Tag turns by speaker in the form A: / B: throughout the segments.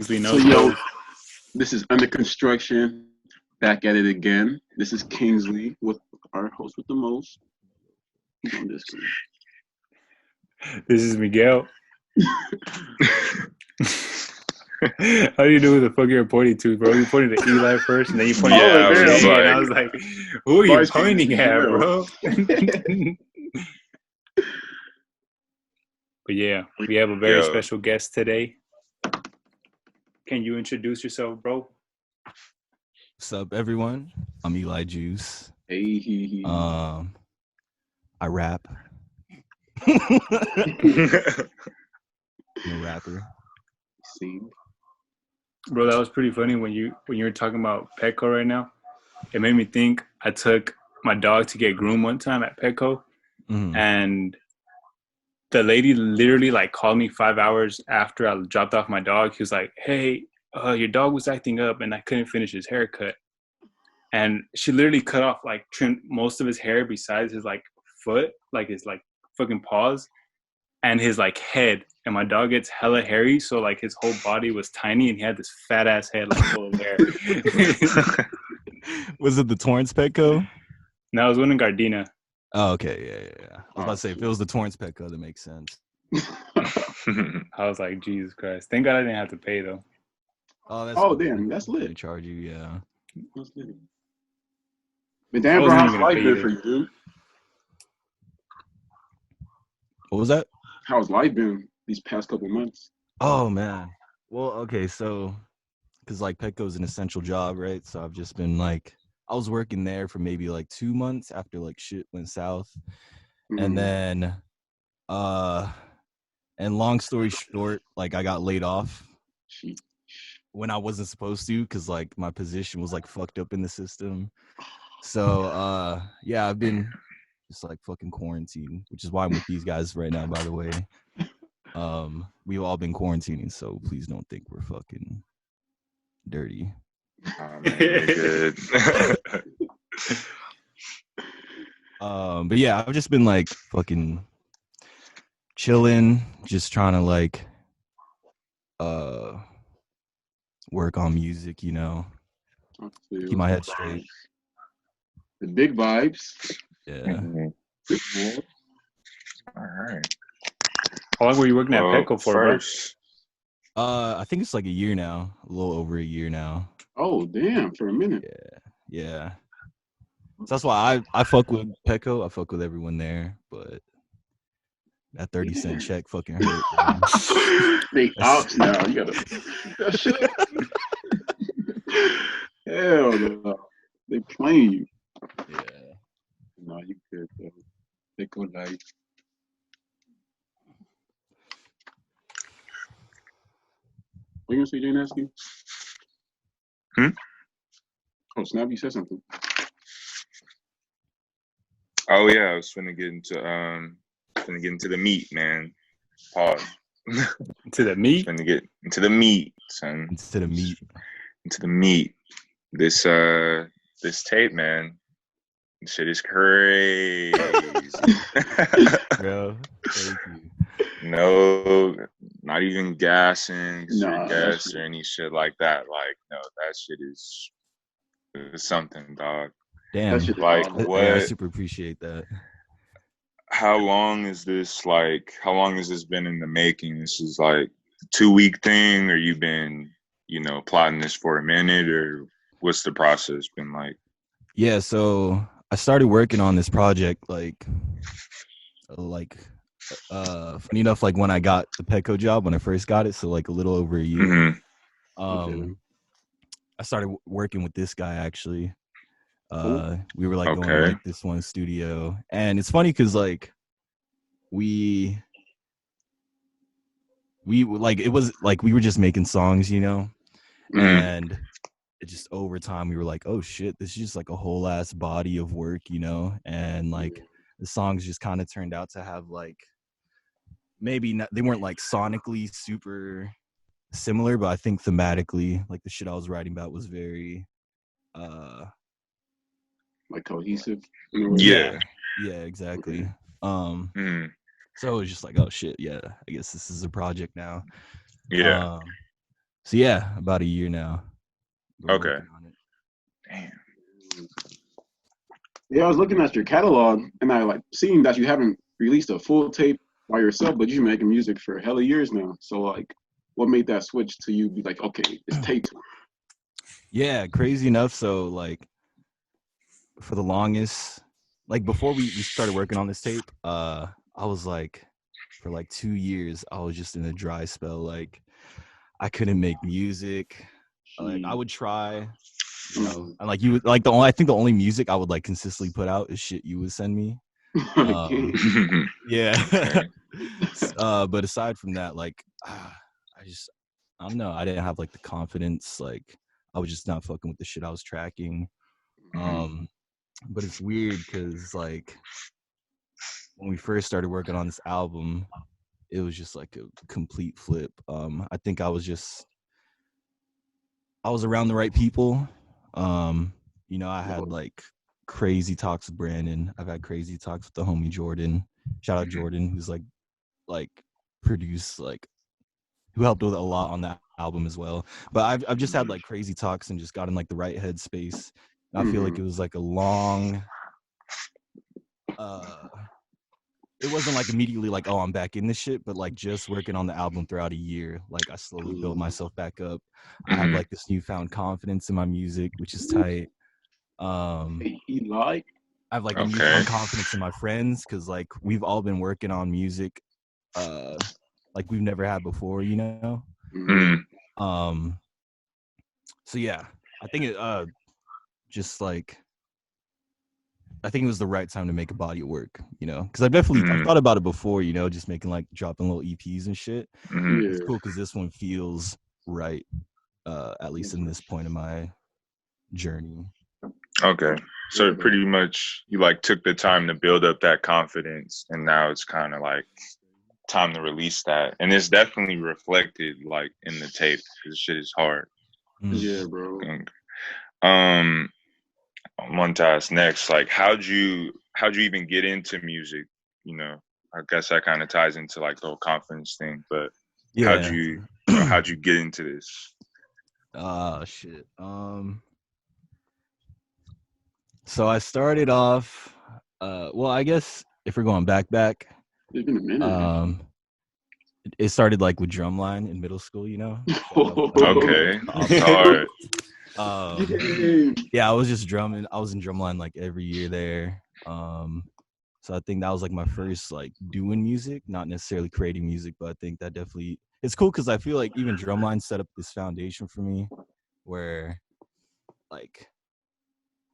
A: Kingsley
B: So,
A: knows
B: yo,
A: both.
B: this is Under Construction. Back at it again. This is Kingsley with our host with the most. He's on this screen.
A: This is Miguel. How do you know who the fuck you're pointing to, bro? You pointed to Eli first, and then you pointed
B: Oh,
A: to
B: damn.
A: me, and I was like, "Who are you
B: Vice
A: pointing
B: King,
A: at,
B: yeah.
A: bro?" But yeah, we have a very special guest today. Can you introduce yourself, bro?
C: What's up, everyone? I'm Eli Juice.
B: Hey,
C: I rap. I'm a rapper.
B: See?
A: Bro, that was pretty funny when you were talking about Petco right now. It made me think. I took my dog to get groomed one time at Petco, and the lady literally like called me 5 hours after I dropped off my dog. He was like, "Hey, your dog was acting up, and I couldn't finish his haircut." And she literally cut off, like, trimmed most of his hair besides his like foot, like his like fucking paws, and his like head. And my dog gets hella hairy, so like his whole body was tiny, and he had this fat ass head like full of hair.
C: Was it the Torrance Petco?
A: No, it was one in Gardena.
C: Oh, okay, yeah. I was about to say, if it was the Torrance Petco, that makes sense.
A: I was like, Jesus Christ! Thank God I didn't have to pay though.
B: Oh, damn, that's lit.
C: They charge you, yeah.
B: That's lit. But damn, bro, how's life been for you, dude?
C: What was that?
B: How's life been these past couple months?
C: Oh, man. Well, okay, so, because like Petco's an essential job, right? So I've just been like, I was working there for maybe like 2 months after like shit went south. And then, and long story short, like I got laid off when I wasn't supposed to, because like my position was like fucked up in the system. So yeah, I've been just like fucking quarantined, which is why I'm with these guys right now, by the way. We've all been quarantining, so please don't think we're fucking dirty.
D: Oh, man, you're good.
C: But yeah, I've just been like fucking chilling, just trying to like work on music, you know, keep my head straight.
B: The big vibes.
C: Yeah.
D: All right.
A: How long were you working at Petco for,
D: first?
C: I think it's like a year now, a little over a year now.
B: Oh, damn, for a minute.
C: Yeah. So that's why I fuck with Petco. I fuck with everyone there, but that 30-cent check fucking hurt.
B: They ops now. You gotta that shit. Hell no. They playing you.
C: Yeah.
B: No, you good though. They go life. What you gonna say, Jay Nasty? Oh, Snap, you said something.
D: Oh yeah, I was finna get into the meat, man. Pause.
A: To the meat?
D: Finna get into the meat, son.
C: Into the meat.
D: Into the meat. This tape, man. This shit is crazy.
C: Bro, thank you.
D: No, not even gassing,
B: Nah,
D: gas or any shit like that. Like, no, that shit is something, dog.
C: Damn.
D: Like, what?
C: Yeah, I super appreciate that.
D: How long is this? Like, how long has this been in the making? This is like a 2-week thing, or you've been, plotting this for a minute, or what's the process been like?
C: Yeah, so I started working on this project funny enough, like when I got the Petco job, when I first got it, so like a little over a year. I started working with this guy actually. We were like going to like this one studio, and it's funny because like we like it was like we were just making songs, and it just over time we were like, oh shit, this is just like a whole ass body of work, and like the songs just kind of turned out to have like maybe not, they weren't like sonically super similar, but I think thematically like the shit I was writing about was very
B: like cohesive.
D: Yeah,
C: exactly. So it was just like, oh shit, yeah, I guess this is a project now. So yeah, about a year now.
D: Okay. Damn.
B: Yeah, I was looking at your catalog, and I like seeing that you haven't released a full tape by yourself, but you've been making music for hella years now. So like, what made that switch to you be like, okay, it's tape time?
C: Yeah, crazy enough. So like, for the longest, like before we started working on this tape, I was like, for like 2 years, I was just in a dry spell. Like, I couldn't make music. Like, I would try, you know, and like you would like I think the only music I would like consistently put out is shit you would send me. Yeah. But aside from that, like, I don't know. I didn't have like the confidence. Like, I was just not fucking with the shit I was tracking. But it's weird because like when we first started working on this album, it was just like a complete flip. I think I was around the right people. You know, I had like crazy talks with Brandon. I've had crazy talks with the homie Jordan. Shout out Jordan, who's like produced, like, who helped with a lot on that album as well. But I've just had like crazy talks and just got in like the right headspace. I feel like it was like a long it wasn't like immediately like, oh, I'm back in this shit, but like just working on the album throughout a year, like I slowly built myself back up. I have like this newfound confidence in my music, which is tight. I have like a newfound confidence in my friends because like we've all been working on music like we've never had before, you know. So yeah, I think it just like I think it was the right time to make a body of work, you know, because I've thought about it before, you know, just making like dropping little EPs and shit. It's cool because this one feels right, at least in this point of my journey.
D: Okay, so pretty much you like took the time to build up that confidence, and now it's kind of like time to release that, and it's definitely reflected like in the tape. This shit is hard.
B: Yeah, bro.
D: I want to ask next, like, how'd you even get into music? You know, I guess that kind of ties into like the whole confidence thing, but how'd you get into this?
C: Shit. So I started off, well, I guess if we're going back,
B: it's been a minute.
C: It started like with drumline in middle school, you know.
D: Okay, hard.
C: Yeah, I was just drumming. I was in drumline like every year there. So I think that was like my first like doing music, not necessarily creating music, but I think that definitely it's cool because I feel like even drumline set up this foundation for me where like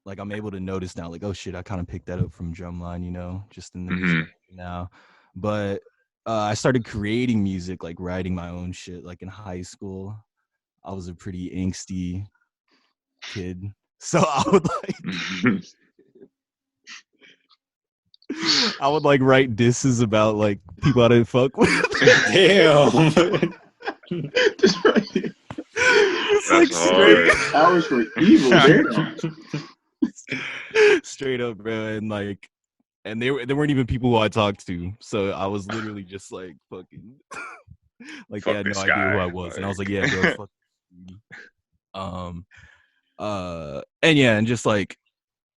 C: I'm able to notice now, like, oh shit, I kind of picked that up from drumline, you know, just in the music now. But I started creating music, like writing my own shit, like in high school. I was a pretty angsty kid, so I would like write disses about like people I didn't fuck with.
A: Damn.
B: Just right here.
C: It's like straight
B: hours for evil.
C: Straight up, bro. And like, and they weren't even people who I talked to, so I was literally just like fucking like they had no idea who I was, and I was like, yeah, bro, fuck me. And yeah, and just like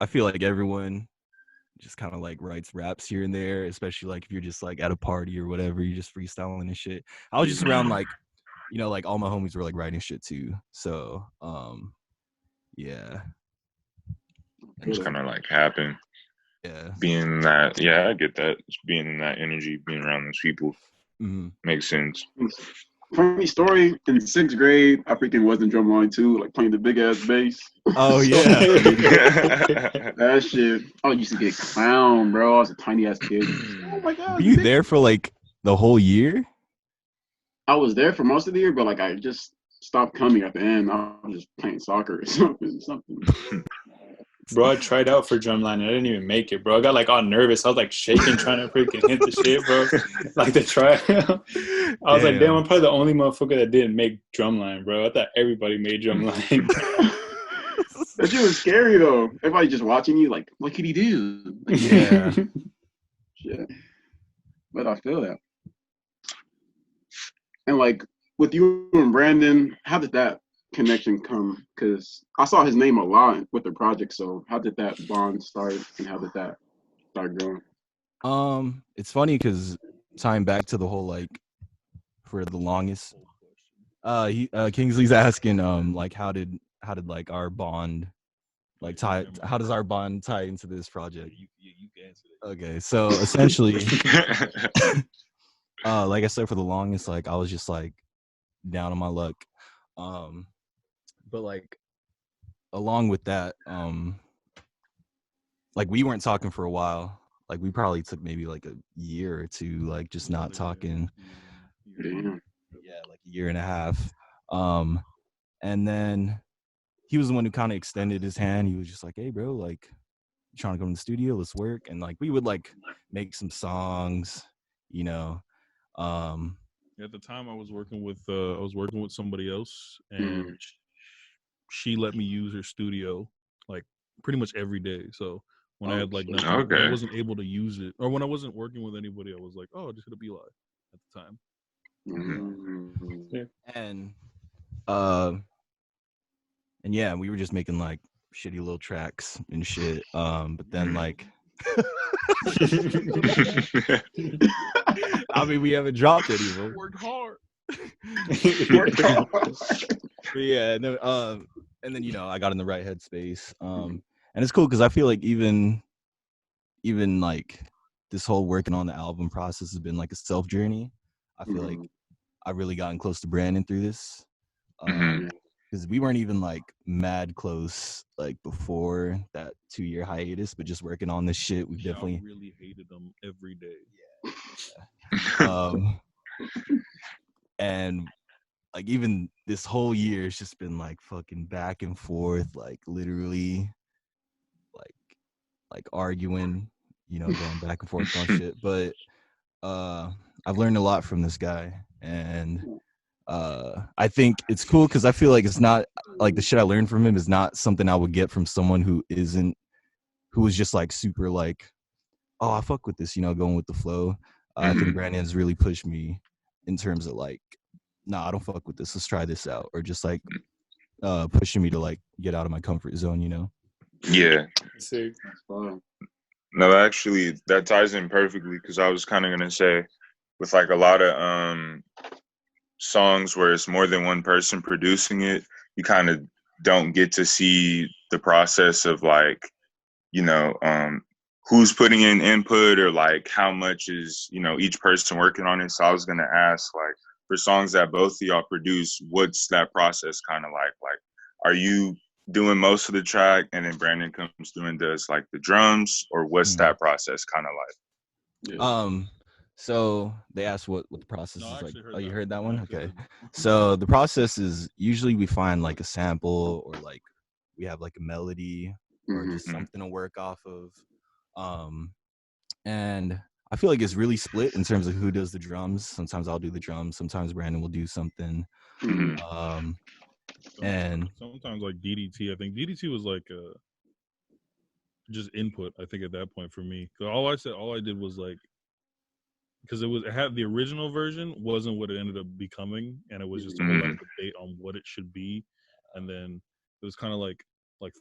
C: I feel like everyone just kind of like writes raps here and there, especially like if you're just like at a party or whatever, you're just freestyling and shit. I was just around like, you know, like all my homies were like writing shit too, so yeah,
D: it's kind of like happened.
C: Yeah,
D: being that, yeah, I get that. Just being in that energy, being around those people makes sense.
B: Funny story, in 6th grade, I freaking was in drumline too, like playing the big ass bass.
C: Oh yeah.
B: That shit. I used to get clowned, bro. I was a tiny ass kid. Oh my god.
C: Were you there for like the whole year?
B: I was there for most of the year, but like I just stopped coming at the end. I was just playing soccer or something.
A: Bro, I tried out for drumline and I didn't even make it, bro. I got like all nervous. I was like shaking, trying to freaking hit the shit, bro. Like the try. I was like, damn, I'm probably the only motherfucker that didn't make drumline, bro. I thought everybody made drumline.
B: That shit was scary though. Everybody just watching you, like, what could he do? Like,
C: yeah.
B: Shit. But I feel that. And like with you and Brandon, how did that connection come? Because I saw his name a lot with the project. So how did that bond start, and how did that start growing?
C: It's funny because tying back to the whole like for the longest, Kingsley's asking like how did like our bond like tie? How does our bond tie into this project? You can answer it. Okay, so essentially, like I said, for the longest, like I was just like down on my luck, but like along with that, like we weren't talking for a while. Like we probably took maybe like a year or two, like just not talking. Yeah, like a year and a half. And then he was the one who kind of extended his hand. He was just like, "Hey, bro, like, you trying to go in the studio? Let's work." And like we would like make some songs, you know.
E: At the time, I was working with somebody else, and she let me use her studio like pretty much every day. So when I had like nothing, when I wasn't able to use it, or when I wasn't working with anybody, I was like, "Oh, just gonna be live." At the time.
C: And yeah, we were just making like shitty little tracks and shit. But then like I mean, we haven't dropped any of them.
E: Worked hard.
C: But yeah, no, and then you know I got in the right headspace. And it's cool because I feel like even like this whole working on the album process has been like a self journey. I feel like I've really gotten close to Brandon through this. Because we weren't even like mad close like before that 2-year hiatus, but just working on this shit, we definitely
E: really hated them every day.
C: Yeah. And like even this whole year, it's just been like fucking back and forth, like literally, like arguing, you know, going back and forth on shit. But I've learned a lot from this guy, and I think it's cool because I feel like it's not like the shit I learned from him is not something I would get from someone who was just like super like, oh, I fuck with this, you know, going with the flow. I think Brandon's really pushed me in terms of like, nah, I don't fuck with this. Let's try this out, or just like pushing me to like get out of my comfort zone, you know?
D: Yeah. No, actually, that ties in perfectly because I was kind of gonna say, with like a lot of songs where it's more than one person producing it, you kind of don't get to see the process of like, you know, who's putting in input or like how much is, you know, each person working on it. So I was gonna ask, like, for songs that both of y'all produce, what's that process kind of like? Like, are you doing most of the track and then Brandon comes through and does like the drums, or what's that process kind of like?
C: Yeah. So they asked what the process is like. Oh, you heard that one? Okay. So the process is usually we find like a sample, or like we have like a melody, or just something to work off of. And I feel like it's really split in terms of who does the drums. Sometimes I'll do the drums. Sometimes Brandon will do something. And
E: sometimes like DDT. I think DDT was like just input. I think at that point for me, all I did was like, because it had the original version wasn't what it ended up becoming, and it was just a whole lot of debate on what it should be, and then it was kind of like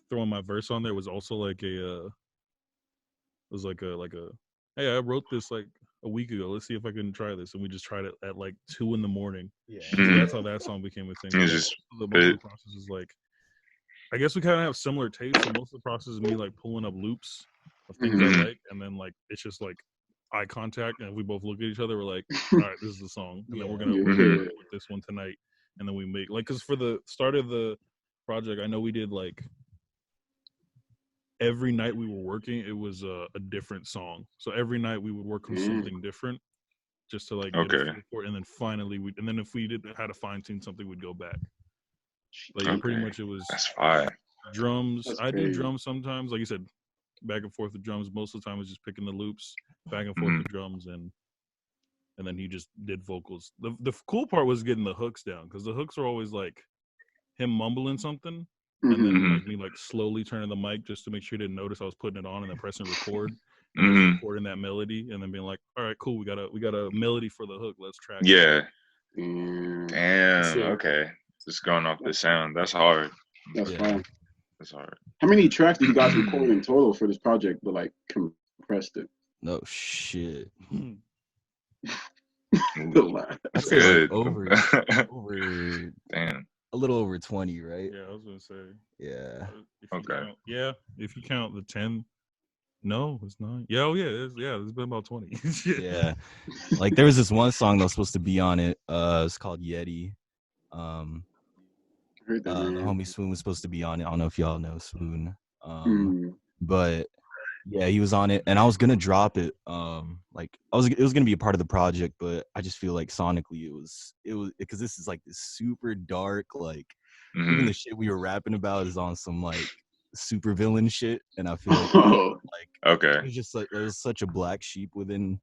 E: throwing my verse on there was also like hey, I wrote this like a week ago. Let's see if I can try this, and we just tried it at like 2 a.m. Yeah, so that's how that song became a thing.
D: Just
E: the process is like, I guess we kind of have similar tastes. So most of the process is me like pulling up loops of things I like, and then like it's just like eye contact, and if we both look at each other, we're like, all right, this is the song, and then we're gonna work with this one tonight, and then we make like, because for the start of the project, I know we did like every night we were working, it was a different song. So every night we would work on something different, just to like get a feel, and then finally and then if we had to fine tune something, we'd go back. But yeah, pretty much it was drums. I do drums sometimes, like you said, back and forth with drums. Most of the time it was just picking the loops, back and forth with drums, and then he just did vocals. The cool part was getting the hooks down, because the hooks were always like him mumbling something, and then like me like slowly turning the mic just to make sure he didn't notice I was putting it on, and then pressing record, and recording that melody, and then being like, all right, cool, we got a melody for the hook, let's track it.
D: Damn. Okay. Just going off the sound. That's hard.
B: That's fine.
D: That's hard.
B: How many tracks did you guys record in total for this project, but like compressed it?
C: No shit.
D: That's good.
C: Like over.
D: Damn.
C: A little over 20, right?
E: Yeah, I was gonna say.
C: Yeah.
D: Okay.
E: If you count the 10. No, it's not. Yeah, there's been about 20.
C: Yeah. Like there was this one song that was supposed to be on it. It's called Yeti.
B: Heard that,
C: the homie Swoon was supposed to be on it. I don't know if y'all know Swoon. But yeah, he was on it, and I was gonna drop it. It was gonna be a part of the project, but I just feel like sonically it was because this is like this super dark, like even the shit we were rapping about is on some like super villain shit, and I feel like
D: okay,
C: it's just like there's such a black sheep within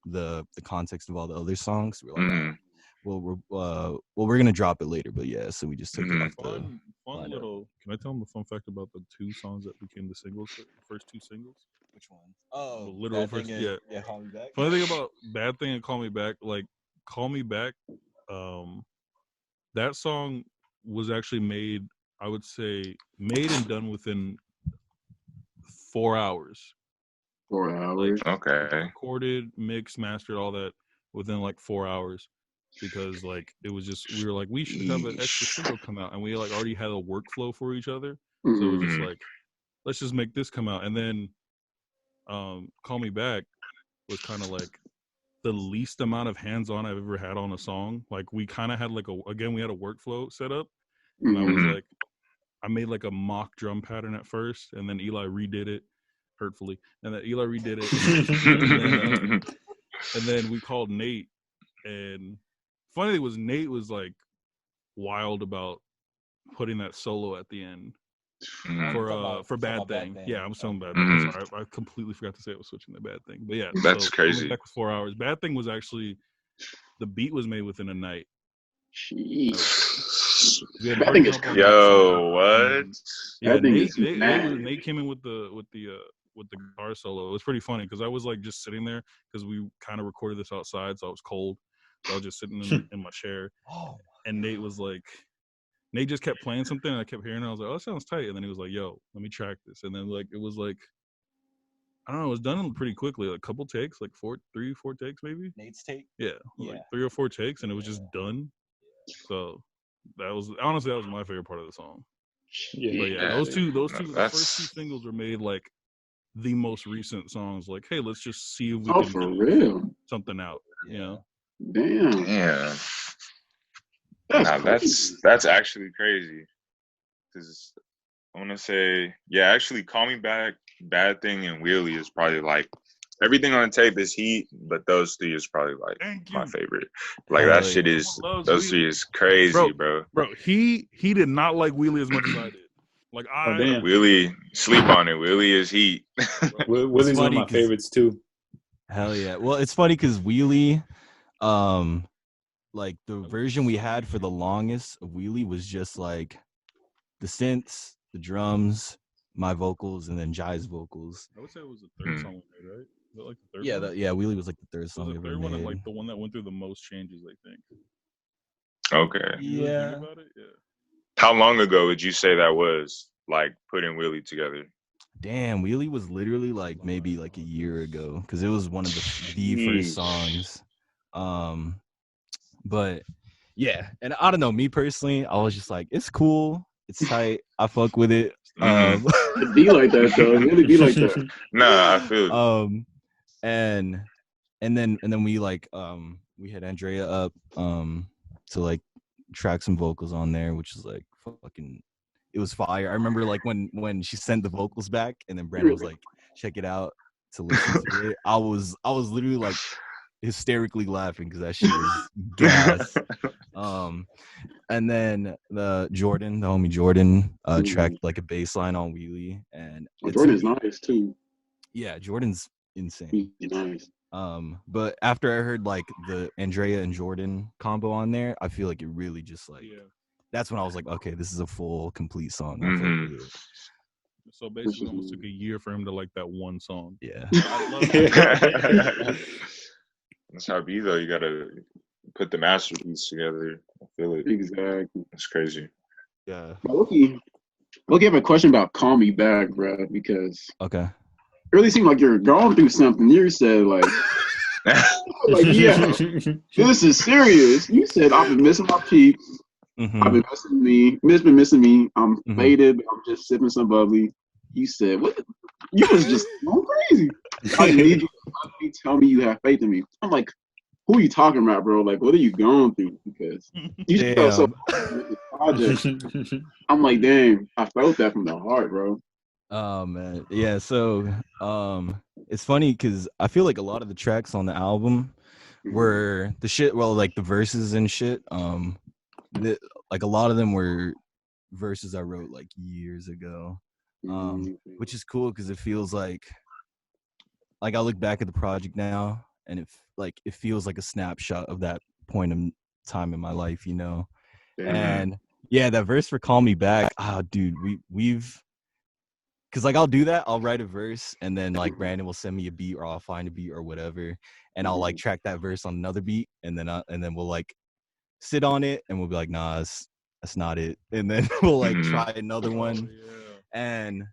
C: the context of all the other songs. We're like, we're gonna drop it later, but yeah, so we just took it off the
E: fun little. Can I tell them a fun fact about the 2 songs that became the singles, the first 2 singles?
C: Which ones? Oh,
E: the literal first. Yeah,
C: Call Me Back.
E: Funny thing about Bad Thing and Call Me Back, like Call Me Back, that song was actually made. I would say made and done within 4 hours.
B: 4 hours.
E: Like,
D: okay.
E: Recorded, mixed, mastered, all that within like 4 hours. Because like it was just we were like we should have an extra single come out, and we like already had a workflow for each other, so it was just like let's just make this come out. And then Call Me Back was kind of like the least amount of hands-on I've ever had on a song. Like we kind of had like we had a workflow set up, and I was like I made like a mock drum pattern at first, and then Eli redid it hurtfully, and then Eli redid it, and then we called Nate. And funny thing was Nate was like wild about putting that solo at the end for Bad Thing. Yeah, I'm saying Bad Thing. Sorry, I completely forgot to say I was switching to Bad Thing. But yeah,
D: that's crazy.
E: Back with 4 hours. Bad Thing was actually the beat was made within a night.
B: Jeez.
D: Bad Thing is crazy. Yo, what?
E: Yeah, Nate came in with the guitar solo. It was pretty funny because I was like just sitting there because we kind of recorded this outside, so I was cold. So I was just sitting in my chair, and Nate just kept playing something, and I kept hearing it. I was like, "Oh, that sounds tight." And then he was like, "Yo, let me track this." And then like it was like, I don't know, it was done pretty quickly, like a couple takes, like 3, 4 takes maybe.
C: Nate's take.
E: Yeah, like 3 or 4 takes, and it was just done. So that was my favorite part of the song.
A: Yeah,
E: but yeah, those two, the first 2 singles were made like the most recent songs. Like, hey, let's just see if we can
B: for real
E: something out. You know.
B: Damn.
D: Yeah. That's actually crazy. Because I want to say, yeah, actually, Call Me Back, Bad Thing, and Wheelie is probably like everything on the tape is heat, but those 3 is probably like my favorite. Like that shit is those 3 is crazy, bro.
E: Bro, he did not like Wheelie as much as I did. Like
D: Wheelie, sleep on it. Wheelie is heat.
A: Wheelie's one of my favorites too.
C: Hell yeah. Well, it's funny because Wheelie, like the version we had for the longest of Wheelie was just like the synths, the drums, my vocals, and then Jai's vocals.
E: I would say it was the 3rd song we made, right? Was it like the 3rd one?
C: Wheelie was like the 3rd song we ever made.
E: And like the one that went through the most changes, I think.
D: Okay.
C: Yeah.
E: About it? Yeah.
D: How long ago would you say that was, like, putting Wheelie together?
C: Damn, Wheelie was literally like maybe like a year ago because it was one of the first songs. But yeah, and I don't know, me personally, I was just like, it's cool, it's tight, I fuck with it.
B: It be like that though. It really be like that.
D: Nah, I feel
C: it. And then we like we had Andrea up to like track some vocals on there, which is like fucking, it was fire. I remember like when she sent the vocals back and then Brandon was like, check it out to listen to it. I was literally like hysterically laughing because that shit was gas. And then the homie Jordan tracked like a bass line on Wheelie, and
B: Jordan's nice too.
C: Yeah, Jordan's insane.
B: He's nice.
C: But after I heard like the Andrea and Jordan combo on there, I feel like it really just like that's when I was like, okay, this is a full complete song.
E: So basically, almost took a year for him to like that one song.
C: Yeah.
D: That's how it be though. You gotta put the masterpiece together. I feel it.
B: Exactly.
D: It's crazy.
C: Yeah.
B: Loki, I have a question about "Call Me Back," bro, because
C: okay,
B: it really seemed like you're going through something. You said like, yeah, this is serious. You said I've been missing my peeps.
C: mm-hmm.
B: I've been missing me. I'm faded. I'm just sipping some bubbly. You said what? You was just going crazy. I need you to tell me you have faith in me. I'm like, who are you talking about, bro? Like, what are you going through? Because you just felt so with the project. I'm like, dang, I felt that from the heart, bro.
C: Oh man, yeah. So it's funny because I feel like a lot of the tracks on the album were the shit. Well, like the verses and shit. Like a lot of them were verses I wrote like years ago, which is cool because it feels like I look back at the project now and it feels like a snapshot of that point in time in my life, you know. And yeah, that verse for "Call Me Back," dude, we've because like I'll do that, I'll write a verse and then like Brandon will send me a beat or I'll find a beat or whatever, and I'll like track that verse on another beat, and then we'll like sit on it and we'll be like, nah, that's not it, and then we'll like try another one. And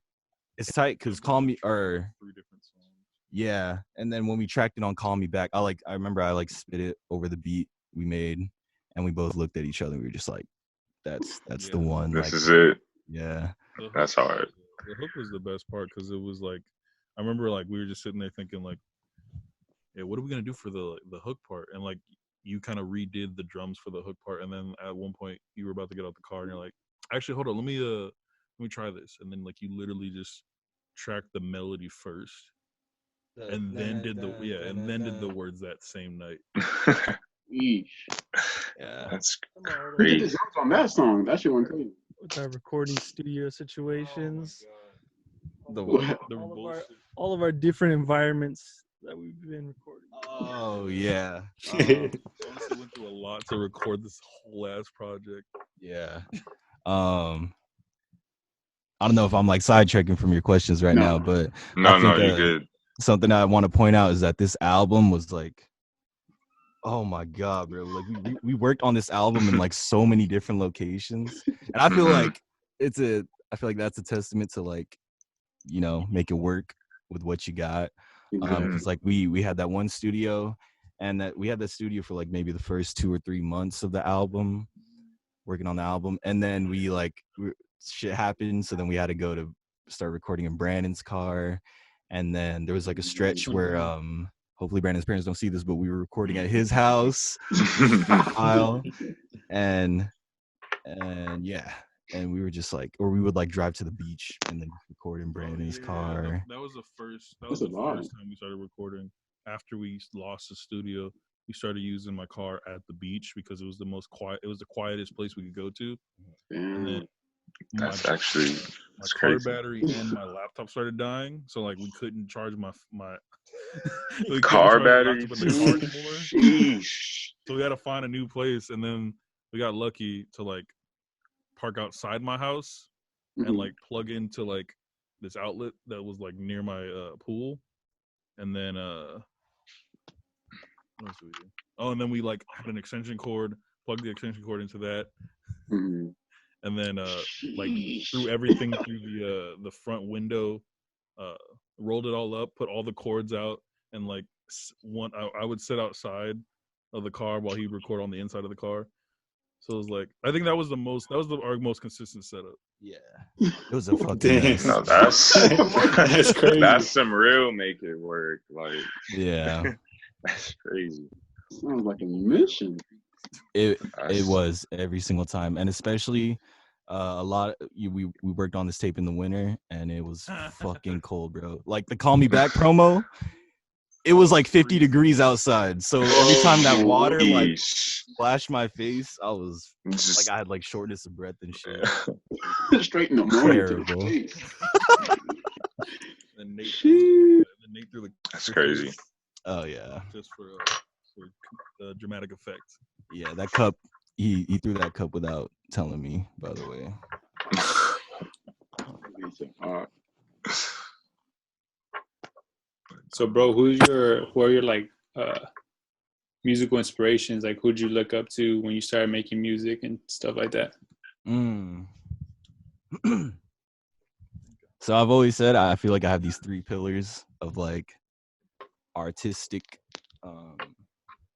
C: it's tight because "Call Me" or
E: 3 different songs.
C: Yeah, and then when we tracked it on "Call Me Back," I remember I like spit it over the beat we made, and we both looked at each other and we were just like, that's the one.
D: This is it.
C: Yeah,
D: that's hard.
E: The hook was the best part because it was like, I remember like we were just sitting there thinking like, yeah, what are we gonna do for the hook part? And like you kind of redid the drums for the hook part, and then at one point you were about to get out the car and you're like, actually hold on, let me try this, and then like you literally just tracked the melody first. And then did the words that same night.
C: Yeah,
D: that's
B: great. Who did the drums on that song? That shit went crazy.
F: With our recording studio situations, all of our different environments that we've been recording.
C: Oh yeah.
E: Honestly went through a lot to record this whole ass project.
C: Yeah. I don't know if I'm like sidetracking from your questions right now, but I think
D: you're good.
C: Something I want to point out is that this album was like, oh my god, bro! Like we worked on this album in like so many different locations, and I feel like that's a testament to like, you know, make it work with what you got. Because like we had that one studio, and that we had that studio for like maybe the first 2 or 3 months of the album, working on the album, and then shit happened, so then we had to go to start recording in Brandon's car, and then there was like a stretch where hopefully Brandon's parents don't see this, but we were recording at his house and yeah, and we were just like, or we would like drive to the beach and then record in Brandon's car.
E: That was the first time we started recording. After we lost the studio, we started using my car at the beach because it was the most quiet. It was the quietest place we could go to. And then my car battery and my laptop started dying, so like we couldn't charge my
D: car battery.
E: So we had to find a new place, and then we got lucky to like park outside my house and like plug into like this outlet that was like near my pool, and then what else did we do? Oh, and then we like had an extension cord, plugged the extension cord into that. And then like threw everything through the front window, rolled it all up, put all the cords out, and like I would sit outside of the car while he'd record on the inside of the car. So it was like, I think that was our most consistent setup.
C: Yeah, it was a fucking mess.
D: No, that's crazy. That's some real make it work. Like,
C: yeah,
D: that's crazy.
B: Sounds like a mission.
C: It was every single time, and especially we worked on this tape in the winter, and it was fucking cold, bro. Like the "Call Me Back" promo, it was like 50 degrees outside, so every time that water like splashed my face, I was like, I had like shortness of breath and shit.
B: Straight in the morning.
C: Terrible.
E: And Nate threw the.
D: That's crazy.
C: Oh yeah.
E: Just for dramatic effect.
C: Yeah, that cup. He threw that cup without telling me, by the way.
A: So, bro, who are your like musical inspirations? Like, who'd you look up to when you started making music and stuff like that?
C: So I've always said I feel like I have these 3 pillars of like artistic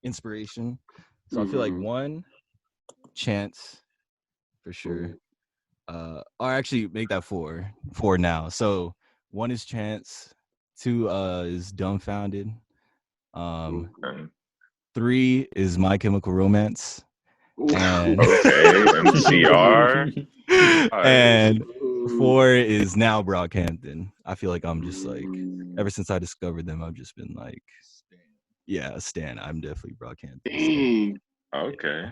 C: inspiration. So I feel like 1, Chance, for sure. Or actually make that 4 now. So 1 is Chance, 2 is Dumbfounded. 3 is My Chemical Romance. And
D: MCR.
C: And 4 is now Brockhampton. I feel like I'm just like, ever since I discovered them, I've just been like, yeah, Stan. I'm definitely Brockhampton.
B: Dang.
D: Okay.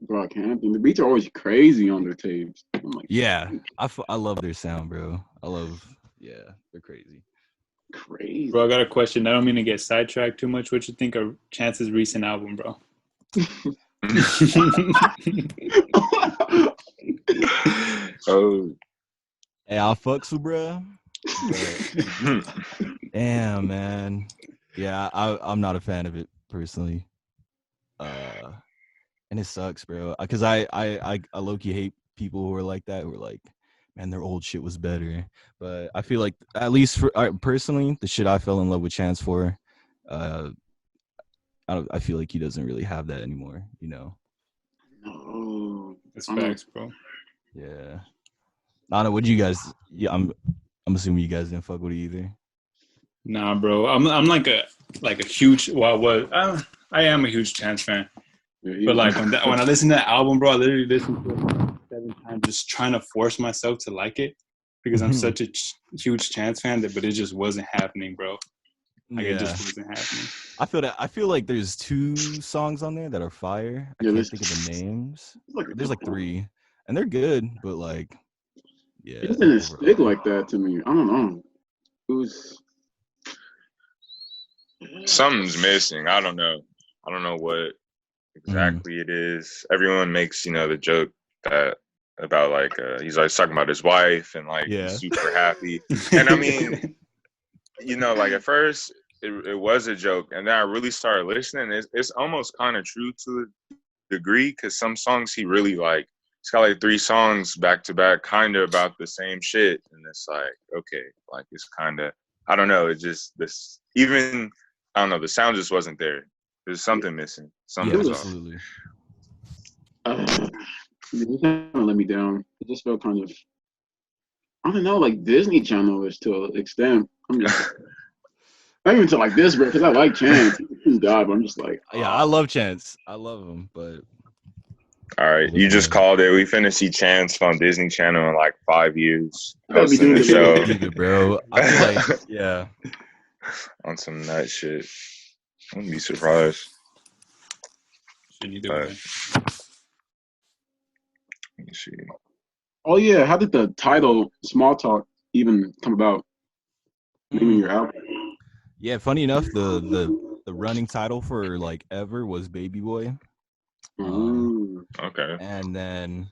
B: Brockhampton. The beats are always crazy on their tapes. I'm like,
C: yeah, I love their sound, bro. They're crazy.
B: Crazy.
A: Bro, I got a question. I don't mean to get sidetracked too much. What you think of Chance's recent album, bro?
D: Oh.
C: Hey, I'll fucks with bro. Damn, man. Yeah, I'm not a fan of it personally. And it sucks, bro. Because I low-key hate people who are like that, who are like, man, their old shit was better. But I feel like, at least for personally, the shit I fell in love with Chance for, I feel like he doesn't really have that anymore, you know.
B: No,
A: it's facts, bro.
C: Yeah. I don't know. What do you guys? Yeah, I'm assuming you guys didn't fuck with it either.
A: Nah, bro. I'm like a huge. I am a huge Chance fan. But like when I listen to that album, bro, I literally listened to it 7 times, just trying to force myself to like it because I'm such a huge Chance fan. But it just wasn't happening, bro. Like it just wasn't happening.
C: I feel like there's 2 songs on there that are fire. I can't think of the names. There's like 3, and they're good, but like, yeah,
B: it didn't stick like that to me. I don't know. It was
D: something's missing. I don't know what exactly it is. Everyone makes the joke that about like he's always talking about his wife and like he's super happy. And I mean, like at first it was a joke, and then I really started listening. It's almost kind of true to a degree, because some songs he really like. He's got like 3 songs back to back, kind of about the same shit, and it's like, okay, like it's kind of, I don't know, it just this even, I don't know, the sound just wasn't there. There's something missing. Something was
C: absolutely.
B: It just kind of let me down. It just felt kind of, I don't know, like Disney Channel-ish to an extent. I'm just, not even to like this, bro, because I like Chance. God, but I'm just like,
C: yeah, I love Chance. I love him, but.
D: All right, you just called it. We finna see Chance on Disney Channel in like 5 years.
B: Hosting the show,
C: bro. I feel like, yeah,
D: on some nut shit. I wouldn't be surprised. Let me see.
B: Oh yeah, how did the title "Small Talk" even come about? Naming your album.
C: Yeah, funny enough, the running title for like ever was Baby Boy.
D: Okay.
C: And then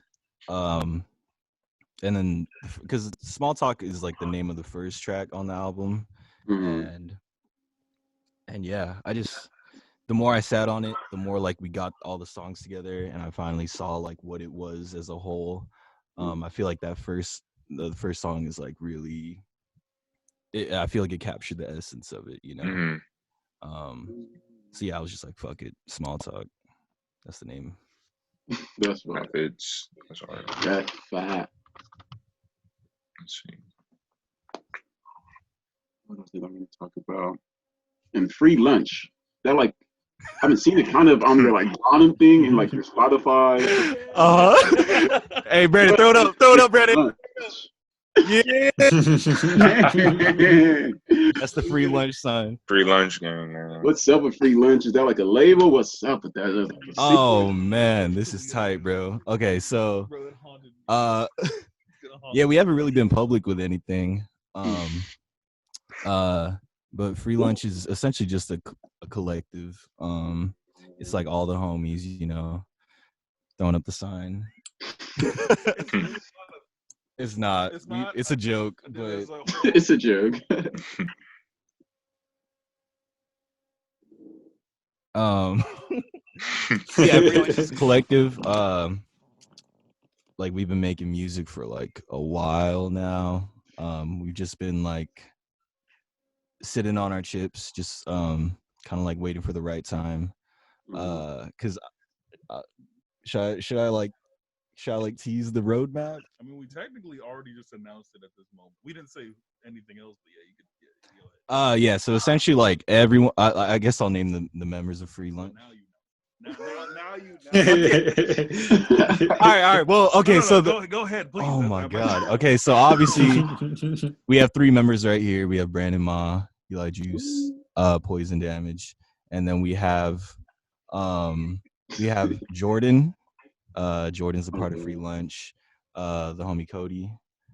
C: because Small Talk is like the name of the first track on the album, and yeah, the more I sat on it, the more like we got all the songs together, and I finally saw like what it was as a whole. I feel like the first song is like really, I feel like it captured the essence of it, you know. So yeah, I was just like, fuck it, Small Talk. That's the name.
B: That's right.
D: That's all right.
B: That's fat.
D: Let's see.
B: What else did I want to talk about? And Free Lunch. That like, I haven't seen it kind of on the like bottom thing in like your Spotify.
C: Hey, Brandon, throw it up, Brandon. Yeah. That's the Free Lunch sign.
D: Free lunch game, man.
B: What's up with Free Lunch? Is that like a label? What's up with that? Like
C: oh man, this is tight, bro. Okay, so yeah, we haven't really been public with anything. But Free Lunch is essentially just a collective. It's like all the homies, you know, throwing up the sign. It's not. It's a joke, but
B: it's a joke.
C: Yeah, pretty much just collective. Like we've been making music for like a while now. We've just been like sitting on our chips, just kind of like waiting for the right time. Because should I like tease the roadmap?
E: I mean, we technically already just announced it at this moment. We didn't say anything else, but yeah, you could. Yeah,
C: yeah. So essentially, like everyone, I guess I'll name the members of Free Lunch.
E: Now you know. Now you
C: know. All right. Well, okay.
E: No,
C: so
E: go ahead, please.
C: Oh my god. Okay, so obviously we have 3 members right here. We have Brandon Ma, Eli Juice, Poison Damage, and then we have Jordan. Jordan's a part of Free Lunch. The homie Cody,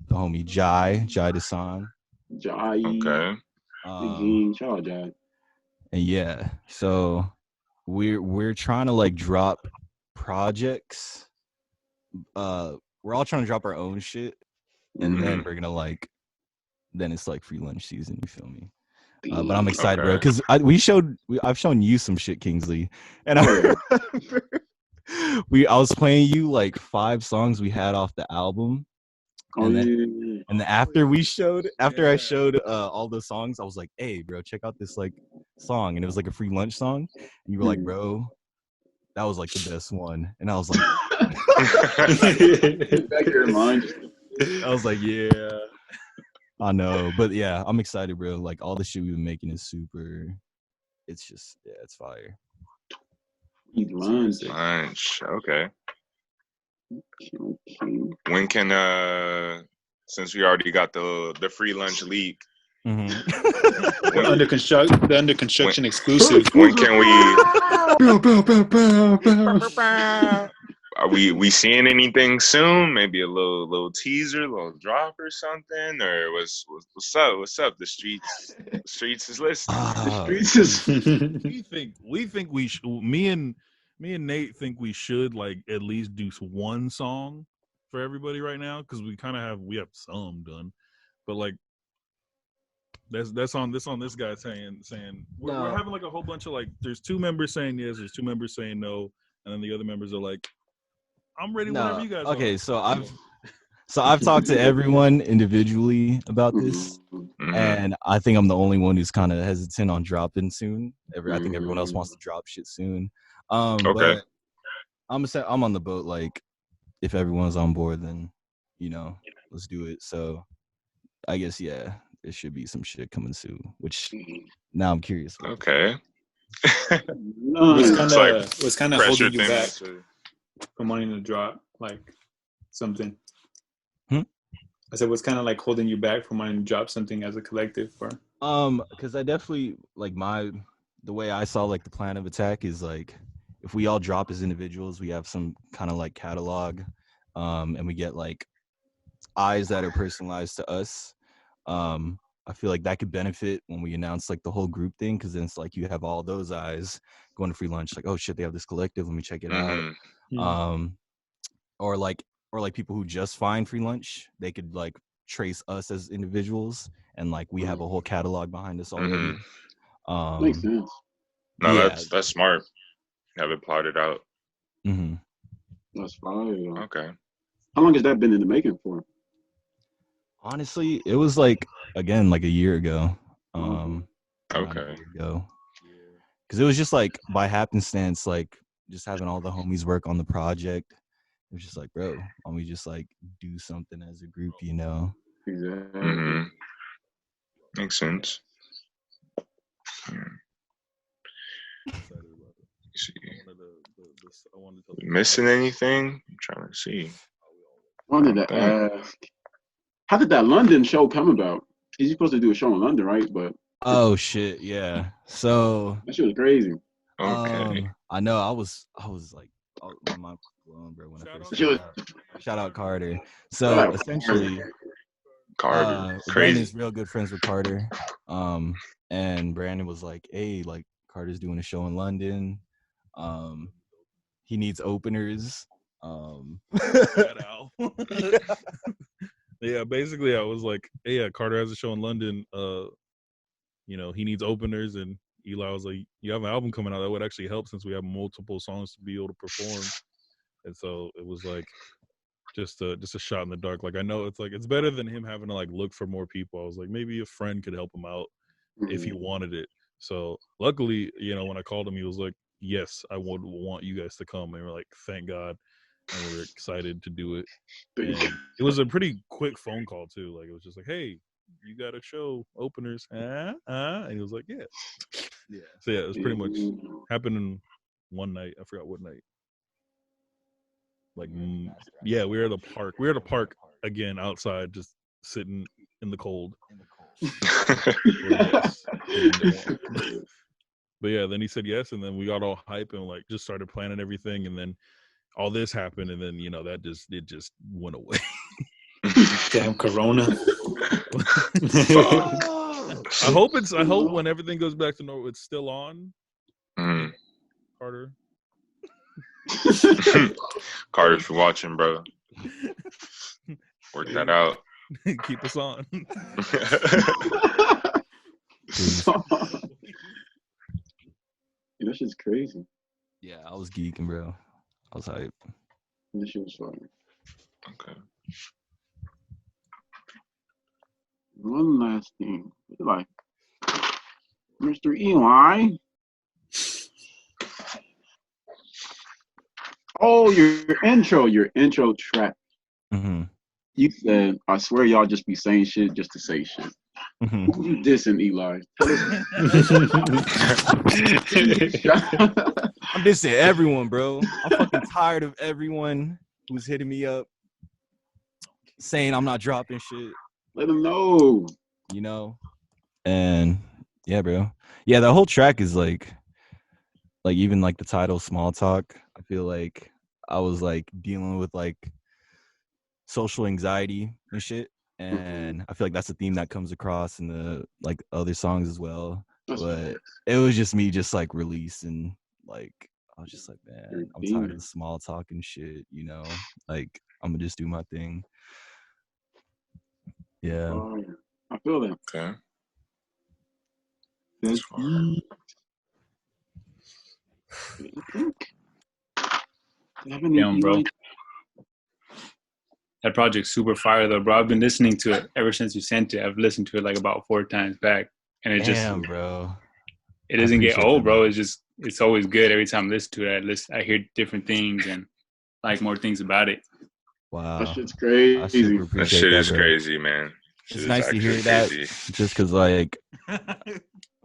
C: the homie Jai Desan.
B: Jai.
D: Okay.
B: Shout out Jai.
C: And yeah, so we're trying to like drop projects. We're all trying to drop our own shit, and then we're gonna like, then it's like Free Lunch season. You feel me? But I'm excited, bro, because I've shown you some shit, Kingsley, and I was playing you like 5 songs we had off the album, and then after I showed all the songs, I was like, hey, bro, check out this like song, and it was like a Free Lunch song, and you were like, bro, that was like the best one, and I was like.
B: Back your mind.
C: I was like, yeah, I know, but yeah, I'm excited, bro. Like all the shit we've been making is super. It's just, yeah, it's fire.
D: Lunch, okay. When can since we already got the Free Lunch leak?
A: The under construction exclusive.
D: When can we? Are we seeing anything soon? Maybe a little teaser, a little drop or something, or what's up? What's up? The streets is listening.
B: The streets is.
E: we think we should. Me and Nate think we should like at least do 1 song for everybody right now, because we kind of have some done, but like that's on this guy saying we're having like a whole bunch of like, there's 2 members saying yes, there's 2 members saying no, and then the other members are like, I'm ready whenever you guys
C: okay,
E: are.
C: So I've talked to everyone individually about this, and I think I'm the only one who's kind of hesitant on dropping soon. I think everyone else wants to drop shit soon.
D: Okay.
C: But I'm on the boat. Like, if everyone's on board, then let's do it. So I guess there should be some shit coming soon. Which now I'm curious about.
D: Okay.
A: What's kind of holding you back from wanting to drop like something? I said, what's kind of like holding you back from wanting to drop something as a collective? Or
C: because I definitely like the way I saw like the plan of attack is like, if we all drop as individuals, we have some kind of like catalog, and we get like eyes that are personalized to us. I feel like that could benefit when we announce like the whole group thing, because then it's like you have all those eyes going to Free Lunch, like, oh shit, they have this collective, let me check it out. Or like people who just find Free Lunch, they could like trace us as individuals, and like we have a whole catalog behind us already.
B: Makes sense.
D: No, that's smart. Have it plotted out.
B: That's fine.
D: Okay.
B: How long has that been in the making for?
C: Honestly, it was like, again, like a year ago.
D: Okay.
C: Because it was just like by happenstance, like just having all the homies work on the project. It was just like, bro, why don't we just like do something as a group,
B: Exactly.
D: Makes sense. Missing anything? I'm trying to see.
B: Wanted to ask, how did that London show come about? He's supposed to do a show in London, right? But
C: oh shit, yeah. So
B: that shit was crazy.
D: Okay.
C: I know. I was like, my mind was blown, bro. When I first shout out Carter. So essentially,
D: Carter,
C: Brandon's real good friends with Carter. And Brandon was like, hey, like Carter's doing a show in London. He needs openers.
E: Yeah, basically I was like, hey, yeah, Carter has a show in London. He needs openers, and Eli was like, "You have an album coming out that would actually help since we have multiple songs to be able to perform." And so it was like just a shot in the dark. Like I know it's like it's better than him having to like look for more people. I was like, maybe a friend could help him out if he wanted it. So luckily, when I called him, he was like, "Yes, I would want you guys to come." And we're like, "Thank God." And we were excited to do it. And it was a pretty quick phone call too. Like it was just like, "Hey, you got a show openers?" And he was like, "Yeah." Yeah. So yeah, it was pretty much happening one night. I forgot what night. Like, yeah, we were at a park. We were at a park again outside, just sitting in the cold. Yes. But yeah, then he said yes, and then we got all hype and like just started planning everything, and then all this happened, and then that it just went away.
A: Damn Corona.
E: I hope when everything goes back to normal, it's still on. Carter.
D: Carter, if you're watching, bro, work that out.
E: Keep us on.
B: That shit's crazy.
C: Yeah, I was geeking, bro. I was hype.
B: This shit was fun.
D: Okay.
B: One last thing. Like, Mr. Eli. Oh, your intro track.
C: Mm-hmm.
B: You said, "I swear y'all just be saying shit just to say shit."
C: Mm-hmm.
B: Who you dissing, Eli?
C: I'm dissing everyone, bro. I'm fucking tired of everyone who's hitting me up saying I'm not dropping shit.
B: Let them know.
C: And yeah, bro. Yeah, the whole track is like even like the title Small Talk. I feel like I was like dealing with like social anxiety and shit. And I feel like that's a theme that comes across in the like other songs as well. But it was just me just like releasing, like I was just like, man, I'm tired of the small talk and shit, like I'm gonna just do my thing. Yeah.
B: Oh, yeah. I feel that.
D: Okay.
B: That's
A: Damn, bro. That project's super fire though, bro. I've been listening to it ever since you sent it. I've listened to it like about 4 times back, and it
C: bro.
A: It doesn't get old, bro. It's always good. Every time I listen to it, I hear different things and like more things about it.
C: Wow,
B: that shit's crazy.
D: That shit is crazy, man.
C: It's nice to hear that, just because like.
E: I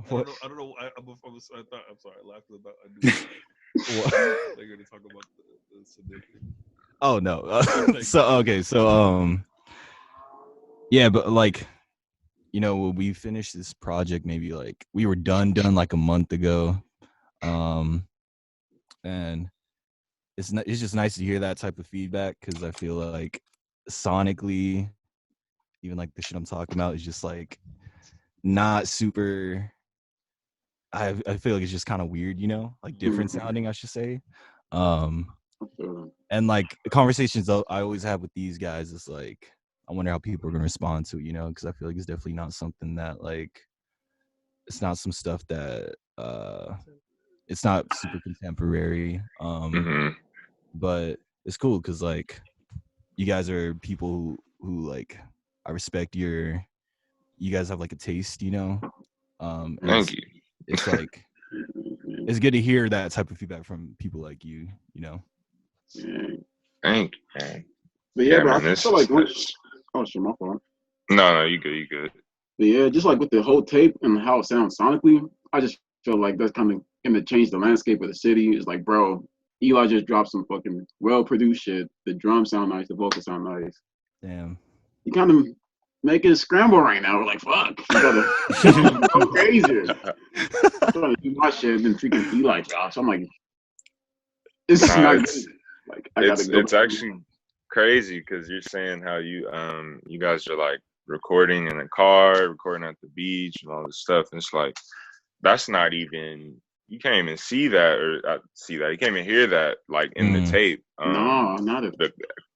E: don't know. I'm sorry. I laughed about. What? They're going to talk about the submission.
C: Oh no. So yeah, but like, when we finished this project, maybe like we were done like a month ago, and it's just nice to hear that type of feedback, because I feel like sonically, even like the shit I'm talking about is just like not super. I feel like it's just kind of weird, like different sounding, I should say. And like the conversations I always have with these guys is like, I wonder how people are gonna respond to it, because I feel like it's definitely not something that like, it's not some stuff that it's not super contemporary, but it's cool because like you guys are people who like, I respect you guys have like a taste,
D: Thank you.
C: It's like it's good to hear that type of feedback from people like you.
D: Thank you, man.
B: But yeah, bro, I feel like oh shit, my fault.
D: No, you good.
B: But yeah, just like with the whole tape and how it sounds sonically, I just feel like that's kind of gonna change the landscape of the city. It's like, bro, Eli just dropped some fucking well-produced shit. The drums sound nice, the vocals sound nice.
C: Damn.
B: You kind of making a scramble right now. We're like, fuck, you gotta go crazy. I'm trying to do my shit and then freaking Eli drops. I'm like, it's not good. Like,
D: it's actually crazy because you're saying how you guys are like recording in a car, recording at the beach and all this stuff, and it's like that's not even, you can't even see that you can't even hear that like in the tape.
B: No, not it.
D: The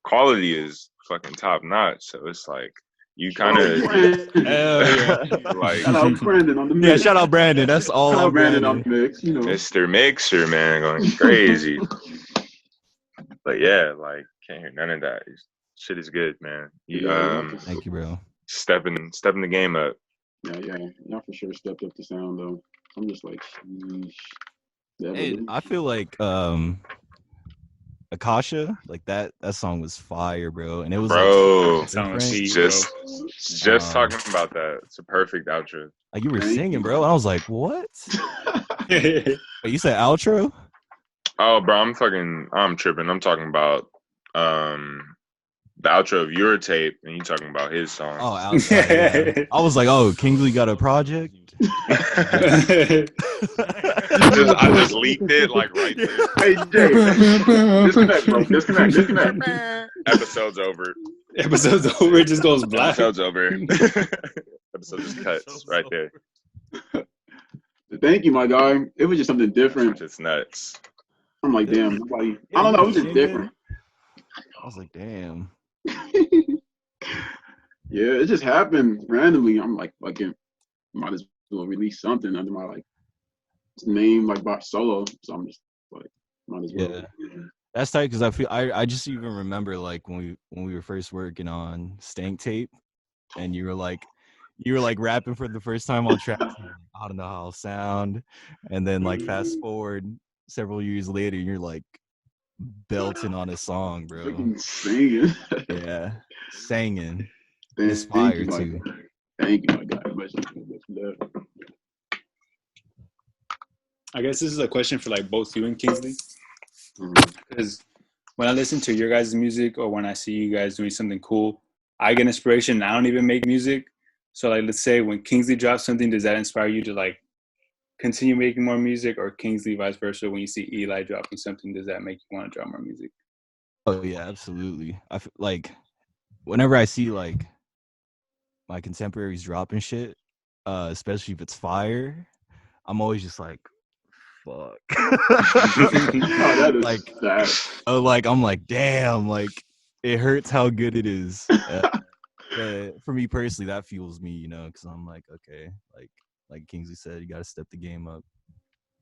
D: quality is fucking top notch, so it's like You kind of
B: like shout out Brandon on the mix.
C: Yeah, shout out Brandon. That's all.
B: Shout out Brandon on the mix. You know,
D: Mr. Mixer, man, going crazy. But yeah, like can't hear none of that. Shit is good, man. You,
C: thank you, bro.
D: Stepping the game up.
B: Yeah, y'all for sure stepped up the sound though. I'm just like, sheesh.
C: Hey, I feel like Akasha, like that song was fire, bro. And it was
D: like just talking about that. It's a perfect outro.
C: Like you were singing, bro. I was like, what? Wait, you said outro?
D: Oh, bro, I'm tripping. I'm talking about the outro of your tape, and you talking about his song.
C: Oh, outside, yeah. I was like, oh, Kingsley got a project.
D: I just leaked it like right there.
B: Hey Jay, disconnect, bro. Disconnect.
D: Episode's over.
A: Episode's over. It just goes black.
D: Episode's over. Episode just cuts right there.
B: Thank you, my guy. It was just something different.
D: It's nuts.
B: I'm like, damn. Like, I don't know. It was just different.
C: I was like, damn.
B: Yeah, it just happened randomly. I'm like, fucking, might as well release something under my like name, like by solo. So I'm just like, might as well.
C: Yeah. That's tight because I just even remember like when we were first working on Stank Tape, and you were like rapping for the first time on track. I don't know how I'll sound, and then like fast forward several years later, you're like belting on a song, bro.
B: Singing.
C: Yeah, singing. It's fire too.
B: Thank you, my guy.
A: I guess this is a question for like both you and Kingsley. Because when I listen to your guys' music or when I see you guys doing something cool, I get inspiration and I don't even make music. So like, let's say when Kingsley drops something, does that inspire you to like continue making more music, or Kingsley vice versa? When you see Eli dropping something, does that make you want to drop more music?
C: Oh yeah, absolutely. I feel like whenever I see like my contemporaries dropping shit, especially if it's fire, I'm always just like, fuck. Like I'm like, damn, like it hurts how good it is. But for me personally, that fuels me, you know, because I'm like, okay, like Kingsley said, you got to step the game up.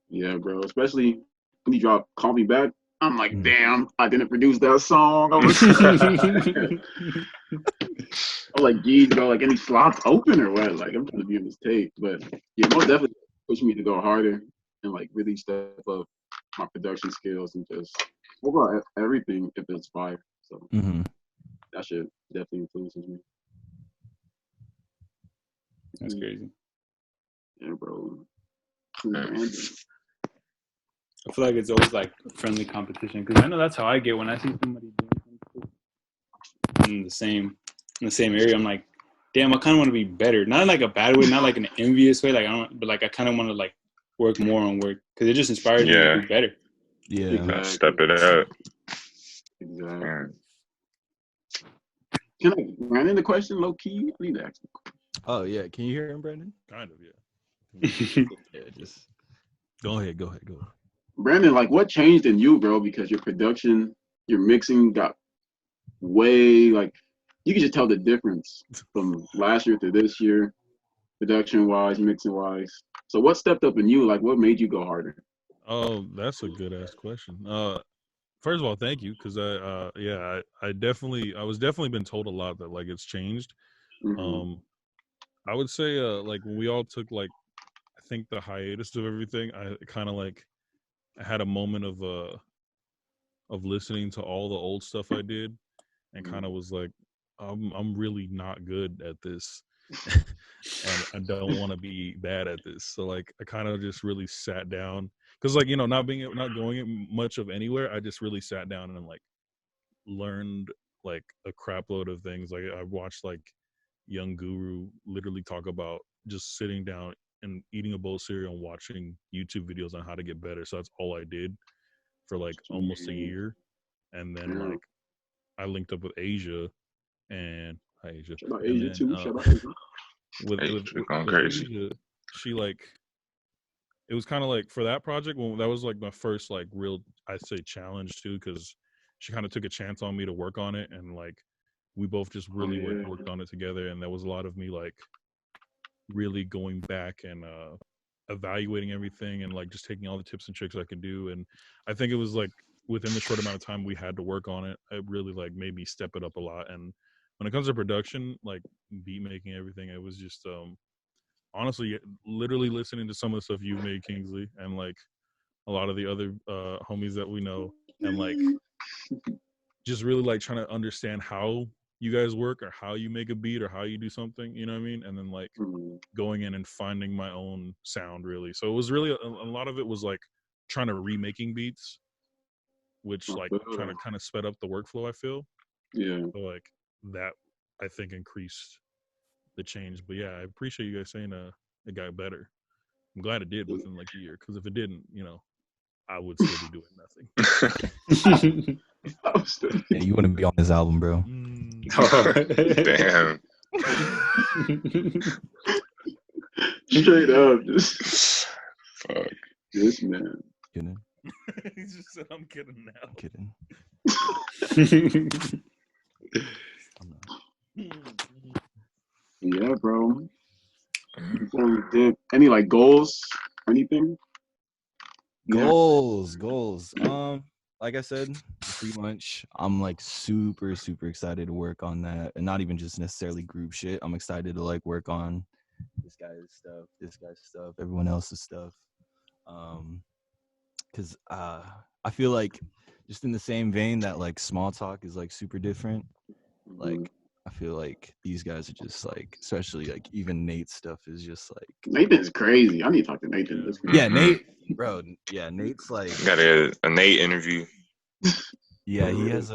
B: Yeah, bro. Especially when you drop "Call Me Back," I'm like, damn, I didn't produce that song. I'm like, geez, bro, like any slots open or what? Like I'm trying to be on this tape, but yeah, most definitely push me to go harder and like really step up my production skills and just overall everything if it's fire. So that shit definitely influences me.
A: That's crazy.
B: Yeah, bro.
A: I feel like it's always like friendly competition, because I know that's how I get when I see somebody doing something in the same area. I'm like, damn, I kind of want to be better. Not in like a bad way, not like an envious way. Like but like I kind of want to like work more on work, because it just inspires me to be better.
C: Yeah,
D: exactly. Step it up.
B: Exactly. Man. Can I run in the question low key? I need to ask the question.
C: Oh yeah, can you hear him, Brandon?
E: Kind of, yeah.
C: Yeah, just
E: go ahead.
B: Brandon, like what changed in you, bro? Because your production, your mixing got way like you can just tell the difference from last year to this year, production wise, mixing wise. So what stepped up in you? Like what made you go harder?
E: Oh, that's a good ass question. First of all, thank you, because I was definitely been told a lot that like it's changed. I would say like when we all took like I think the hiatus of everything, I kind of like I had a moment of listening to all the old stuff I did and kind of was like, I'm really not good at this and I don't want to be bad at this. So like I kind of just really sat down, because like, you know, not going much of anywhere, I just really sat down and like learned like a crap load of things. Like I watched like Young Guru literally talk about just sitting down and eating a bowl of cereal and watching YouTube videos on how to get better. So that's all I did for like almost a year. And then like I linked up with Asia and hi Asia.
B: Shout out Asia too. Shout out Asia.
E: With
D: crazy.
E: Asia, she like it was kind of like for that project, well, that was like my first like real, I'd say, challenge too, because she kind of took a chance on me to work on it, and like we both just really worked on it together, and there was a lot of me like really going back and evaluating everything and like just taking all the tips and tricks I could do. And I think it was like within the short amount of time we had to work on it, it really like made me step it up a lot. And when it comes to production, like beat making, everything, it was just honestly literally listening to some of the stuff you've made, Kingsley, and like a lot of the other homies that we know, and like just really like trying to understand how you guys work or how you make a beat or how you do something, you know what I mean? And then like going in and finding my own sound, really. So it was really a lot of it was like trying to remaking beats, which like trying to kind of sped up the workflow, I feel.
B: Yeah.
E: So like that I think increased the change. But yeah, I appreciate you guys saying it got better. I'm glad it did within like a year, because if it didn't, you know, I would still be doing nothing.
C: Yeah, you wouldn't be on this album, bro.
D: Damn.
B: Straight up, just
D: fuck
B: this man.
C: Kidding.
E: He just said, "I'm kidding now."
C: I'm kidding.
B: Yeah, bro. Before we did any like goals, anything?
C: Goals. Like I said, pretty much, I'm like super excited to work on that, and not even just necessarily group shit. I'm excited to like work on this guy's stuff, everyone else's stuff, because I feel like just in the same vein that like Small Talk is like super different, like I feel like these guys are just like, especially like even Nate's stuff is just like,
B: Nathan's crazy. I need to talk to Nathan.
C: Yeah, Nate, bro. Yeah, Nate's like
D: got a Nate interview.
C: Yeah, he has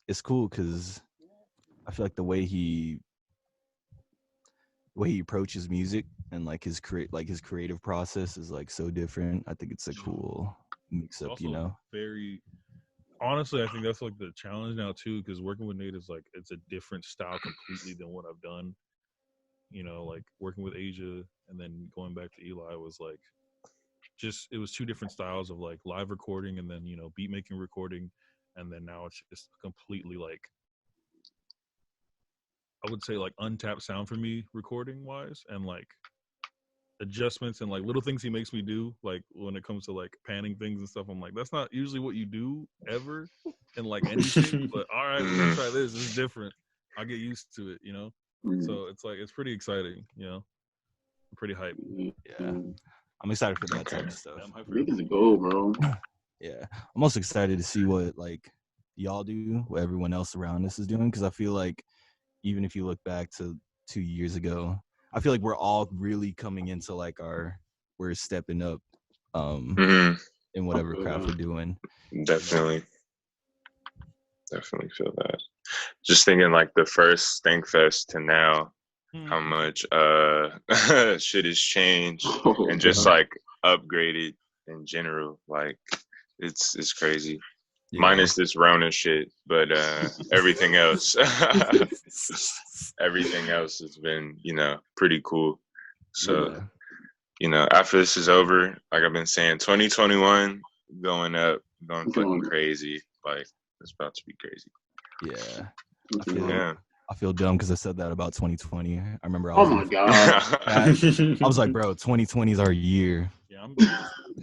C: it's cool because I feel like the way he approaches music and like his creative process is like so different. I think it's a cool mix up, you know.
E: Very honestly, I think that's like the challenge now too, because working with Nate is like it's a different style completely than what I've done. You know, like working with Asia and then going back to Eli was like just it was two different styles of like live recording and then, you know, beat making recording, and then now it's just completely like I would say like untapped sound for me recording wise, and like adjustments and like little things he makes me do, like when it comes to like panning things and stuff. I'm like, that's not usually what you do ever in like anything, but all right, we're gonna try this. This is different. I'll get used to it, you know. So it's like it's pretty exciting, you know. I'm pretty hyped.
C: Yeah, I'm excited for that type of stuff.
B: Nathan's a goal, bro.
C: Yeah, I'm also excited to see what like y'all do, what everyone else around us is doing, because I feel like even if you look back to 2 years ago, I feel like we're all really coming into like we're stepping up in whatever craft we're doing.
D: Definitely feel that. Just thinking like the first Stinkfest to now, how much shit has changed and just like upgraded in general. Like it's crazy. Yeah. Minus this Rona shit, but everything else has been, you know, pretty cool. So, you know, after this is over, like I've been saying, 2021 going fucking crazy. Like it's about to be crazy.
C: Yeah. I feel dumb because I said that about 2020. I remember.
B: Oh my god!
C: I was like, bro, 2020 is our year.
E: Yeah, I'm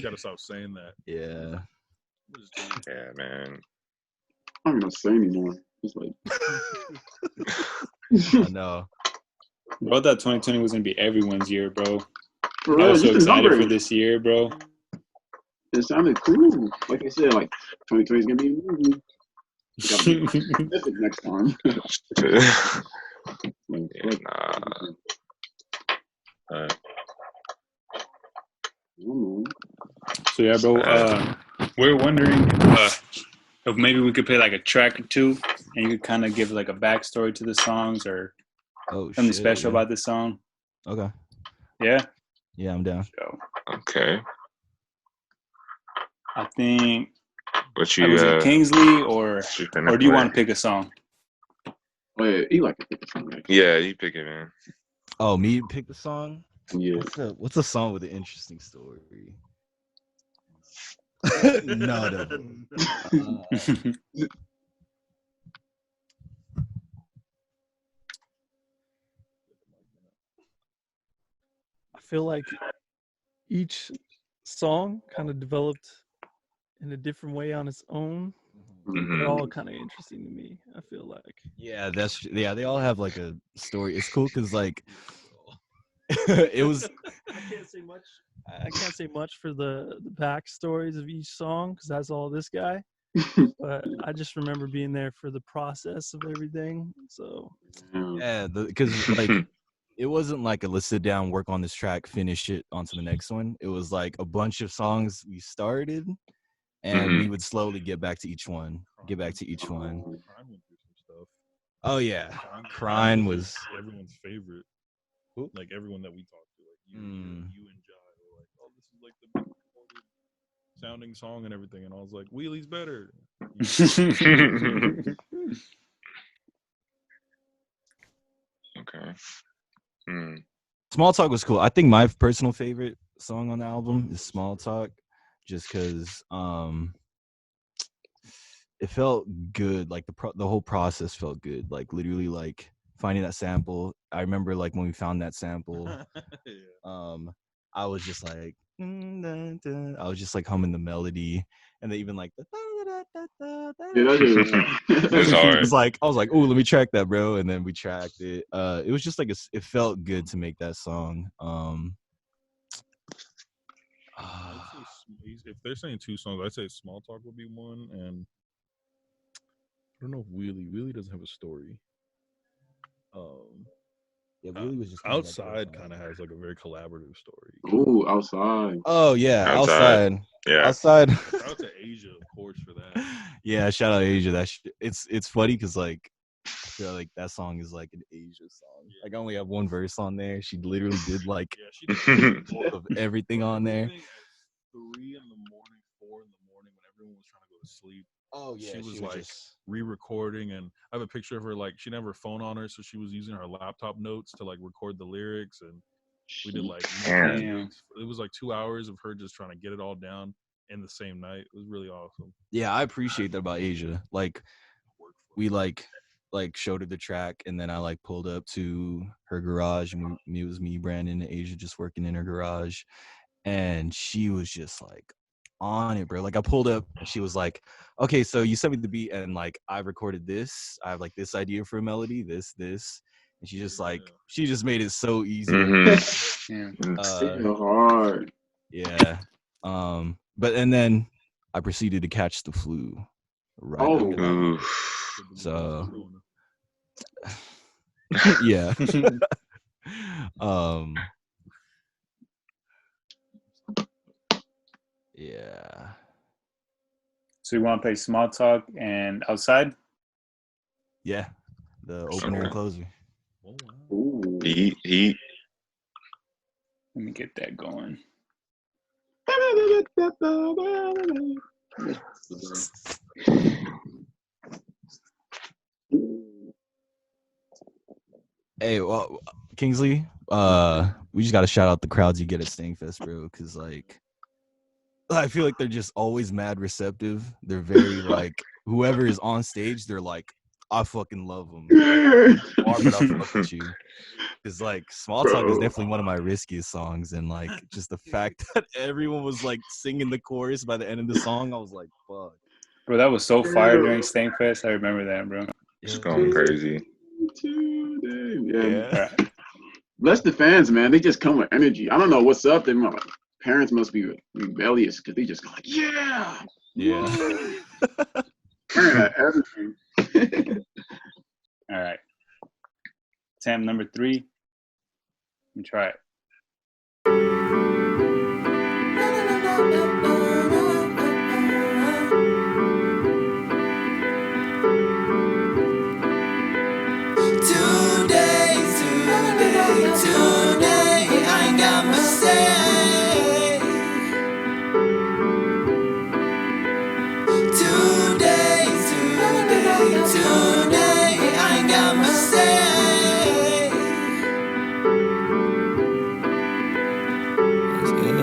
E: gotta stop saying that.
C: Yeah.
D: Yeah, man.
B: I'm not gonna say anymore. It's like
C: I know.
A: Bro, I thought 2020 was gonna be everyone's year, bro.
B: For
A: I was so excited for this year, bro.
B: It sounded cool. Like I said, like 2020 is gonna be a movie. Next time.
A: So yeah, bro. We're wondering if maybe we could play like a track or two, and you could kind of give like a backstory to the songs or something special about the song.
C: Okay.
A: Yeah.
C: Yeah, I'm down.
D: So, okay.
A: I think.
D: Was
A: it Kingsley or do you want to pick a song?
B: Oh yeah, you like to pick a song. Right?
D: Yeah, you pick it, man.
C: Oh, me pick the song?
B: Yeah.
C: What's a song with an interesting story? No.
F: feel like each song kind of developed in a different way on its own.
D: Mm-hmm.
F: They're all kind of interesting to me, I feel like.
C: Yeah, they all have like a story. It's cool because like it was.
F: I can't say much. I can't say much for the backstories of each song because that's all this guy. But I just remember being there for the process of everything. So
C: yeah, because like it wasn't like a let's sit down, work on this track, finish it onto the next one. It was like a bunch of songs we started, and we would slowly get back to each one. Oh yeah, Crying was
E: everyone's favorite. Like everyone that we talked to, like you and Jai were like, "Oh, this is like the big sounding song and everything," and I was like, "Wheelie's better."
D: Okay.
C: Small Talk was cool. I think my personal favorite song on the album is Small Talk, just because it felt good. Like the whole process felt good. Like literally, like finding that sample. I remember like when we found that sample, I was just like, I was just like humming the melody, and they even like the. It was like I was like, oh, let me track that, bro, and then we tracked it. It was just like it felt good to make that song.
E: If they're saying two songs, I'd say Small Talk would be one, and I don't know if Wheelie doesn't have a story.
C: Yeah, Wheelie was just
E: Outside kind of has like a very collaborative story.
B: Ooh, Outside.
C: Oh yeah, Outside. Yeah, Outside.
E: Shout out to Asia, of course, for that.
C: Yeah, shout out Asia. It's funny because like I feel like that song is like an Asia song. Yeah. Like I only have one verse on there. She literally did like
E: she did
C: of everything on there.
E: At 3 in the morning, 4 in the morning, when everyone was trying to go to sleep.
C: Oh yeah,
E: she was like re-recording, and I have a picture of her. Like she didn't have her phone on her, so she was using her laptop notes to like record the lyrics, and we did like it was like 2 hours of her just trying to get it all down in the same night. It was really awesome.
C: Yeah, I appreciate that about Asia. Like we like showed her the track, and then I like pulled up to her garage, and it was me, Brandon, and Asia just working in her garage, and she was just like on it, bro. Like I pulled up, and she was like, okay, so you sent me the beat, and like I recorded this, I have like this idea for a melody, this, and she just like she just made it so easy.
B: Hard.
C: Yeah. But and then I proceeded to catch the flu right so yeah. Yeah.
A: So you want to play Small Talk and Outside?
C: Yeah, the opener and closer.
B: Ooh.
D: Heat.
A: Let me get that going.
C: Hey, well, Kingsley, we just got to shout out the crowds you get at Stangfest, bro, because like I feel like they're just always mad receptive. They're very like whoever is on stage, they're like, I fucking love them. But I fuck with you. Because like Small Talk is definitely one of my riskiest songs, and like just the fact that everyone was like singing the chorus by the end of the song, I was like, fuck.
A: Bro, that was so fire during Stangfest. I remember that, bro.
D: It's going crazy.
B: Yeah. Bless the fans, man. They just come with energy. I don't know what's up. Parents must be rebellious because they just go like, yeah. Everything.
A: All right. Attempt number 3. Let me try it.
G: Today, I ain't got much to say. Today, I ain't got much to say. That's good.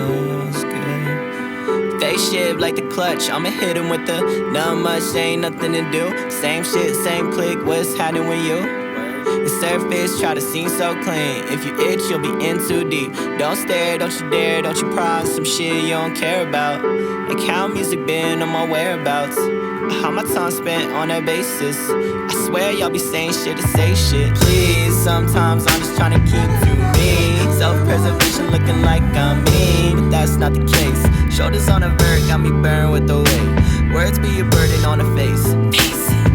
G: They shit like the clutch, I'ma hit him with the not much, ain't nothing to do. Same shit, same click, what's happening with you? surface, try to seem so clean. If you itch, you'll be in too deep. Don't stare, don't you dare, don't you pry some shit you don't care about. And how music been on my whereabouts. How my time spent on that basis. I swear y'all be saying shit to say shit. Please, sometimes I'm just trying to keep to me. Self-preservation looking like I'm mean, but that's not the case. Shoulders on a vert, got me burned with the weight. Words be a burden on the face.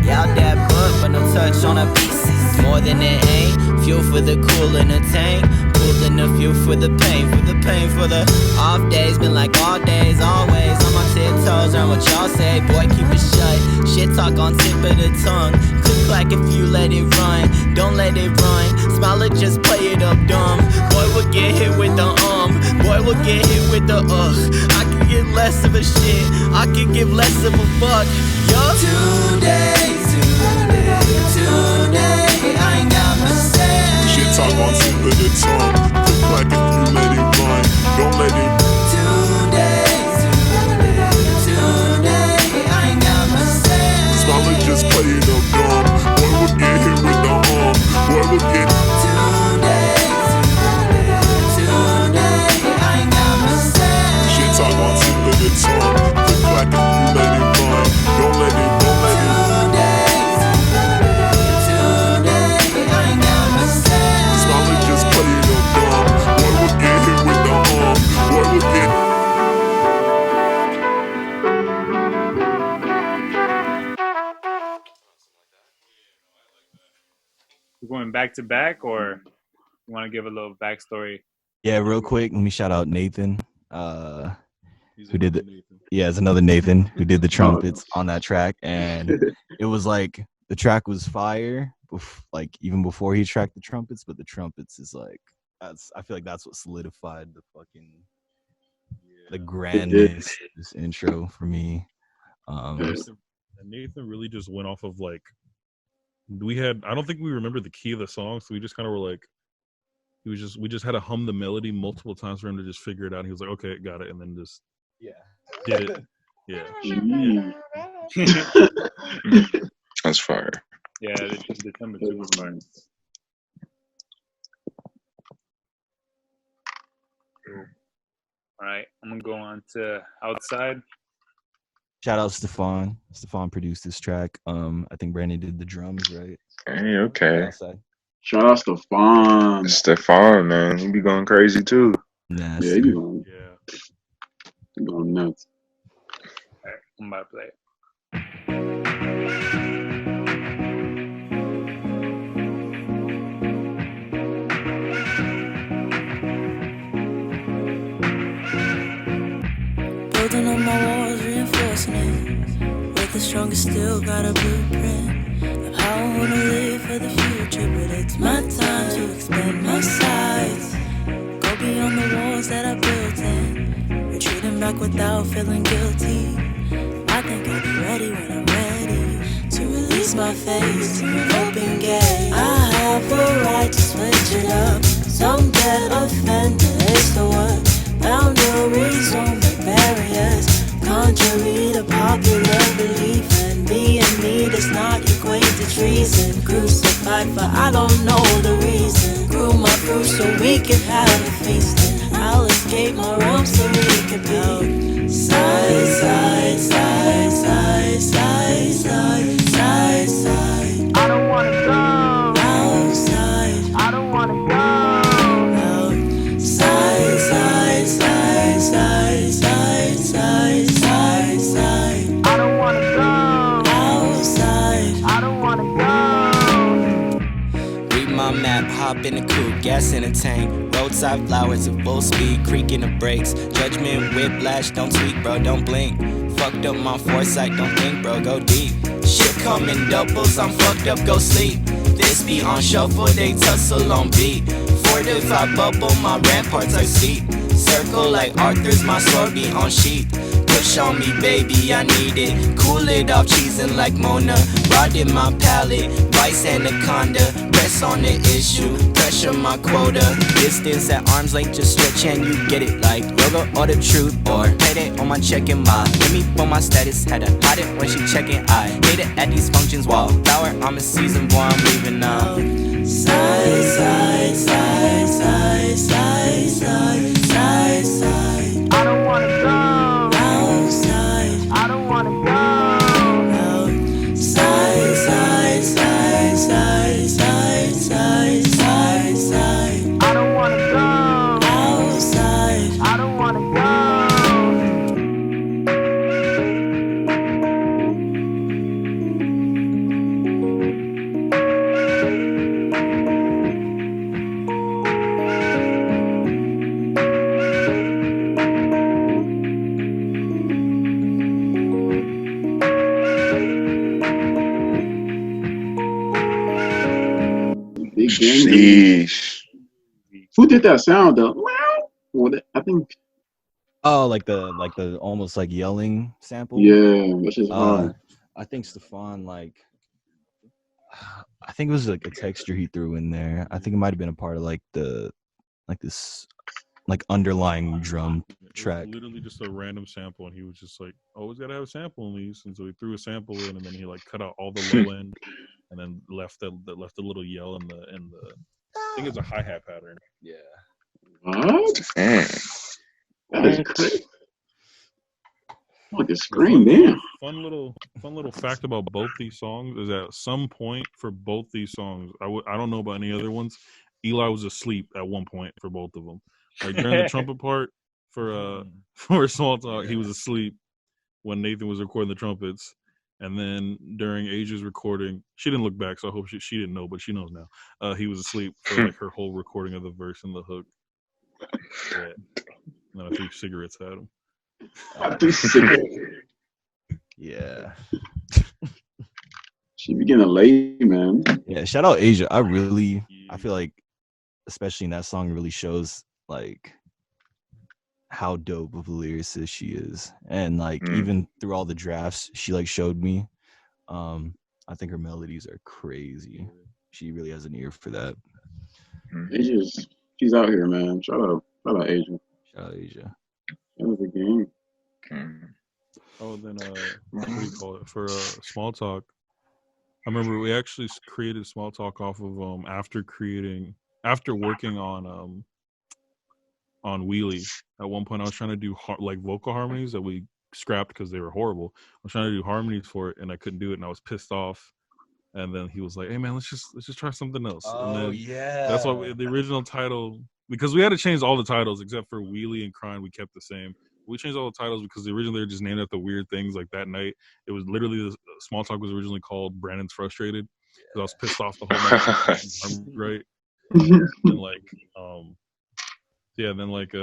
G: Yeah, I'll dab book, but no touch on the pieces. More than it ain't, fuel for the cool in the tank. Pulling the fuel for the pain, for the off days. Been like all days, always on my tiptoes, learn what y'all say. Boy, keep it shut, shit talk on tip of the tongue. Click clack if you let it run, don't let it run. Smile or just play it up dumb. Boy will get hit with the boy will get hit with the I can give less of a shit, I can give less of a fuck. Yo, today, I ain't got my sense.
H: Shit talk on tip of the tongue. Click clack if you let it run, don't let it.
G: Today, I ain't got my sense.
H: Smile or just play it up dumb. Boy will get hit with the boy will get.
G: Today, I ain't got my sense.
H: Shit talk on tip of the tongue. Click clack if you let it run, don't let it.
A: We're going back to back, or you want to give a little backstory?
C: Yeah, real quick. Let me shout out Nathan. Who did the? Yeah, it's another Nathan who did the trumpets on that track, and it was like the track was fire. Like even before he tracked the trumpets, but the trumpets is like I feel like that's what solidified the fucking the grandness of this intro for me.
E: Nathan really just went off of like I don't think we remember the key of the song, so we just kind of were like we just had to hum the melody multiple times for him to just figure it out. He was like, okay, got it, and then just did it. Yeah.
D: That's fire.
A: Yeah, the number 2 was fire. Cool. All right, I'm gonna go on to Outside.
C: Shout out Stefan. Stefan produced this track. I think Brandon did the drums, right?
D: Hey, okay.
C: Outside.
B: Shout out Stefan.
D: Stefan, man, he be going crazy too.
C: Nasty.
B: Yeah, he be going nuts.
A: All right, I'm about to play it.
I: Building on my walls, reinforcing it. With the strongest still got a blueprint of how I wanna live for the future. But it's my time to expand my size. Go beyond the walls that I built in. Retreating back without feeling guilty. I think I'll be ready when I'm ready to release my face to an open gate. I have a right to switch it up. Some get offended, it's the word. Boundaries on the barriers, contrary to popular belief. And being me does not equate to treason. Crucified for I don't know the reason. Grew my fruit so we can have a feasting. I'll escape my realm so we can be side, side, side, side, side, side, side, side. I don't wanna go outside. I don't wanna go outside, side, side, side, side, side, side, side. I don't wanna go outside. I don't wanna go.
G: Read my map, hop in the coupe, gas in the tank. Roadside flowers at full speed, creaking the brakes. Judgment, whiplash, don't tweak, bro, don't blink. Fucked up my foresight, don't think, bro, go deep. Shit come in doubles, I'm fucked up, go sleep. This be on shuffle, they tussle on beat. Fortified bubble, my ramparts are steep. Circle like Arthur's, my sword be on sheep. push on me, baby, I need it. Cool it off, cheesing like Mona. Rod in my palate, vice anaconda. Press on the issue, pressure my quota. Distance at arm's length, just stretch and you get it. Like yoga or the truth, or payday on my checking my. Hit me for my status, had to hide it when she checking. I hate it at these functions, wallflower, I'm in season, boy, I'm leaving now.
I: Side, side, side, side, side, side, side, side.
G: I don't wanna go
I: outside.
G: I don't wanna go
I: Side, side, side, side, side, side, side, side.
G: I don't wanna go
I: Outside.
G: I don't wanna go.
B: Big gang.
D: Sheesh.
B: Who did that sound though? Well, I think.
C: Oh, like the almost like yelling sample.
B: Yeah, which is hard.
C: I think Stefan I think it was like a texture he threw in there. I think it might have been a part of like this underlying drum track.
E: Literally just a random sample, and he was just like, always gotta have a sample in these, and so he threw a sample in, and then he like cut out all the low end, and then left the little yell in the I think it's a hi-hat pattern.
C: Yeah.
B: What?
D: Damn.
B: That is crazy. Like a scream, damn.
E: Fun little fact about both these songs is that at some point for both these songs, I don't know about any other ones, Eli was asleep at one point for both of them. Like during the trumpet part for Small Talk, he was asleep when Nathan was recording the trumpets. And then during Asia's recording, she didn't look back, so I hope she didn't know, but she knows now. He was asleep for like her whole recording of the verse and the hook. Yeah. And then I threw cigarettes at him.
B: I threw cigarettes.
C: Yeah.
B: She be getting late, man.
C: Yeah, shout out Asia. I feel like, especially in that song, really shows like how dope of a lyricist she is. And like even through all the drafts she like showed me, I think her melodies are crazy. She really has an ear for that.
B: She's out here, man. Shout out Asia.
C: Shout out Asia.
B: That was a game.
E: Oh, then what do you call it for Small Talk? I remember we actually created Small Talk off of after working on Wheelie. At one point, I was trying to do like vocal harmonies that we scrapped because they were horrible. I was trying to do harmonies for it, and I couldn't do it, and I was pissed off. And then he was like, "Hey man, let's just try something else."
C: Oh,
E: and then
C: yeah.
E: That's why the original title, because we had to change all the titles except for Wheelie and Crying, we kept the same. We changed all the titles because originally they were just named after weird things. Like that night, it was literally Small Talk was originally called Brandon's Frustrated because I was pissed off the whole night. Right? And like, yeah. Then like,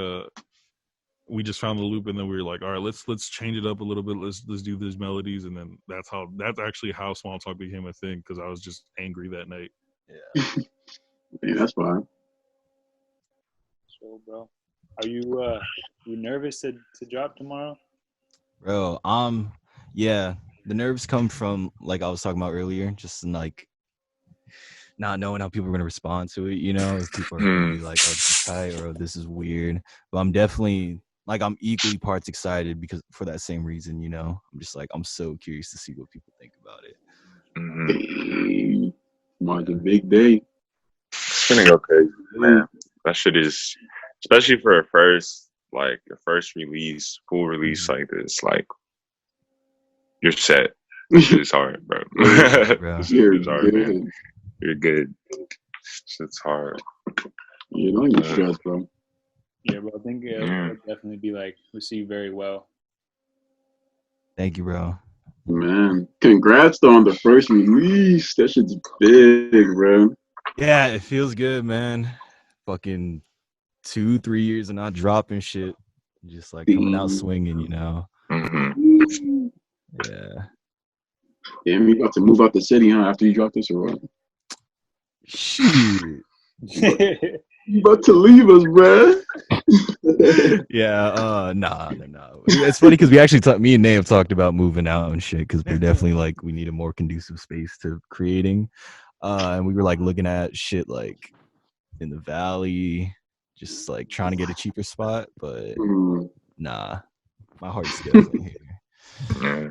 E: we just found the loop, and then we were like, all right, let's change it up a little bit. Let's do these melodies, and then that's actually how Small Talk became a thing because I was just angry that night.
C: Yeah.
B: Yeah, that's fine.
A: So, bro, are you nervous to drop tomorrow?
C: Bro, yeah. The nerves come from like I was talking about earlier, just in, like not knowing how people are gonna respond to it. You know, if people are gonna be like, "Oh, this is tight," or "Oh, this is weird." But I'm definitely like I'm equally parts excited because for that same reason. You know, I'm just like I'm so curious to see what people think about it.
B: Mark a big day.
D: It's gonna go crazy, man. That shit is, especially for a first release, full release like this, like you're set. It's hard, bro. It's hard, man. You're good. It's hard.
B: You don't need stress, bro.
A: Yeah, bro. I think it'll definitely be like received very well.
C: Thank you, bro.
B: Man, congrats on the first release. That shit's big, bro.
C: Yeah, it feels good, man. Fucking 2-3 years of not dropping shit, just like coming out swinging, you know. Yeah.
B: Damn, you about to move out the city, huh? After you drop this, or what?
C: Shit.
B: You about to leave us, bro?
C: Yeah, nah. It's funny because we actually me and Nate have talked about moving out and shit because we're definitely like we need a more conducive space to creating. And we were like looking at shit like in the valley, just like trying to get a cheaper spot, but nah, my heart's definitely here. Yeah.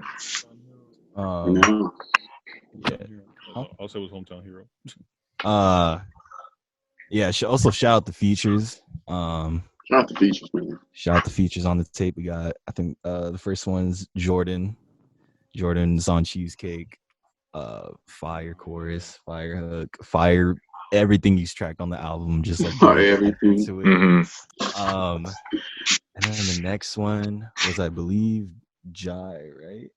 E: Also, was Hometown Hero.
C: Yeah. Also, shout out the features.
B: Shout out the features, man.
C: Shout out the features on the tape. We got, I think, the first one's Jordan. Jordan's on Cheesecake. Fire chorus, fire hook, fire everything he's tracked on the album. Just like everything to it. And then the next one was, I believe, Jai, right?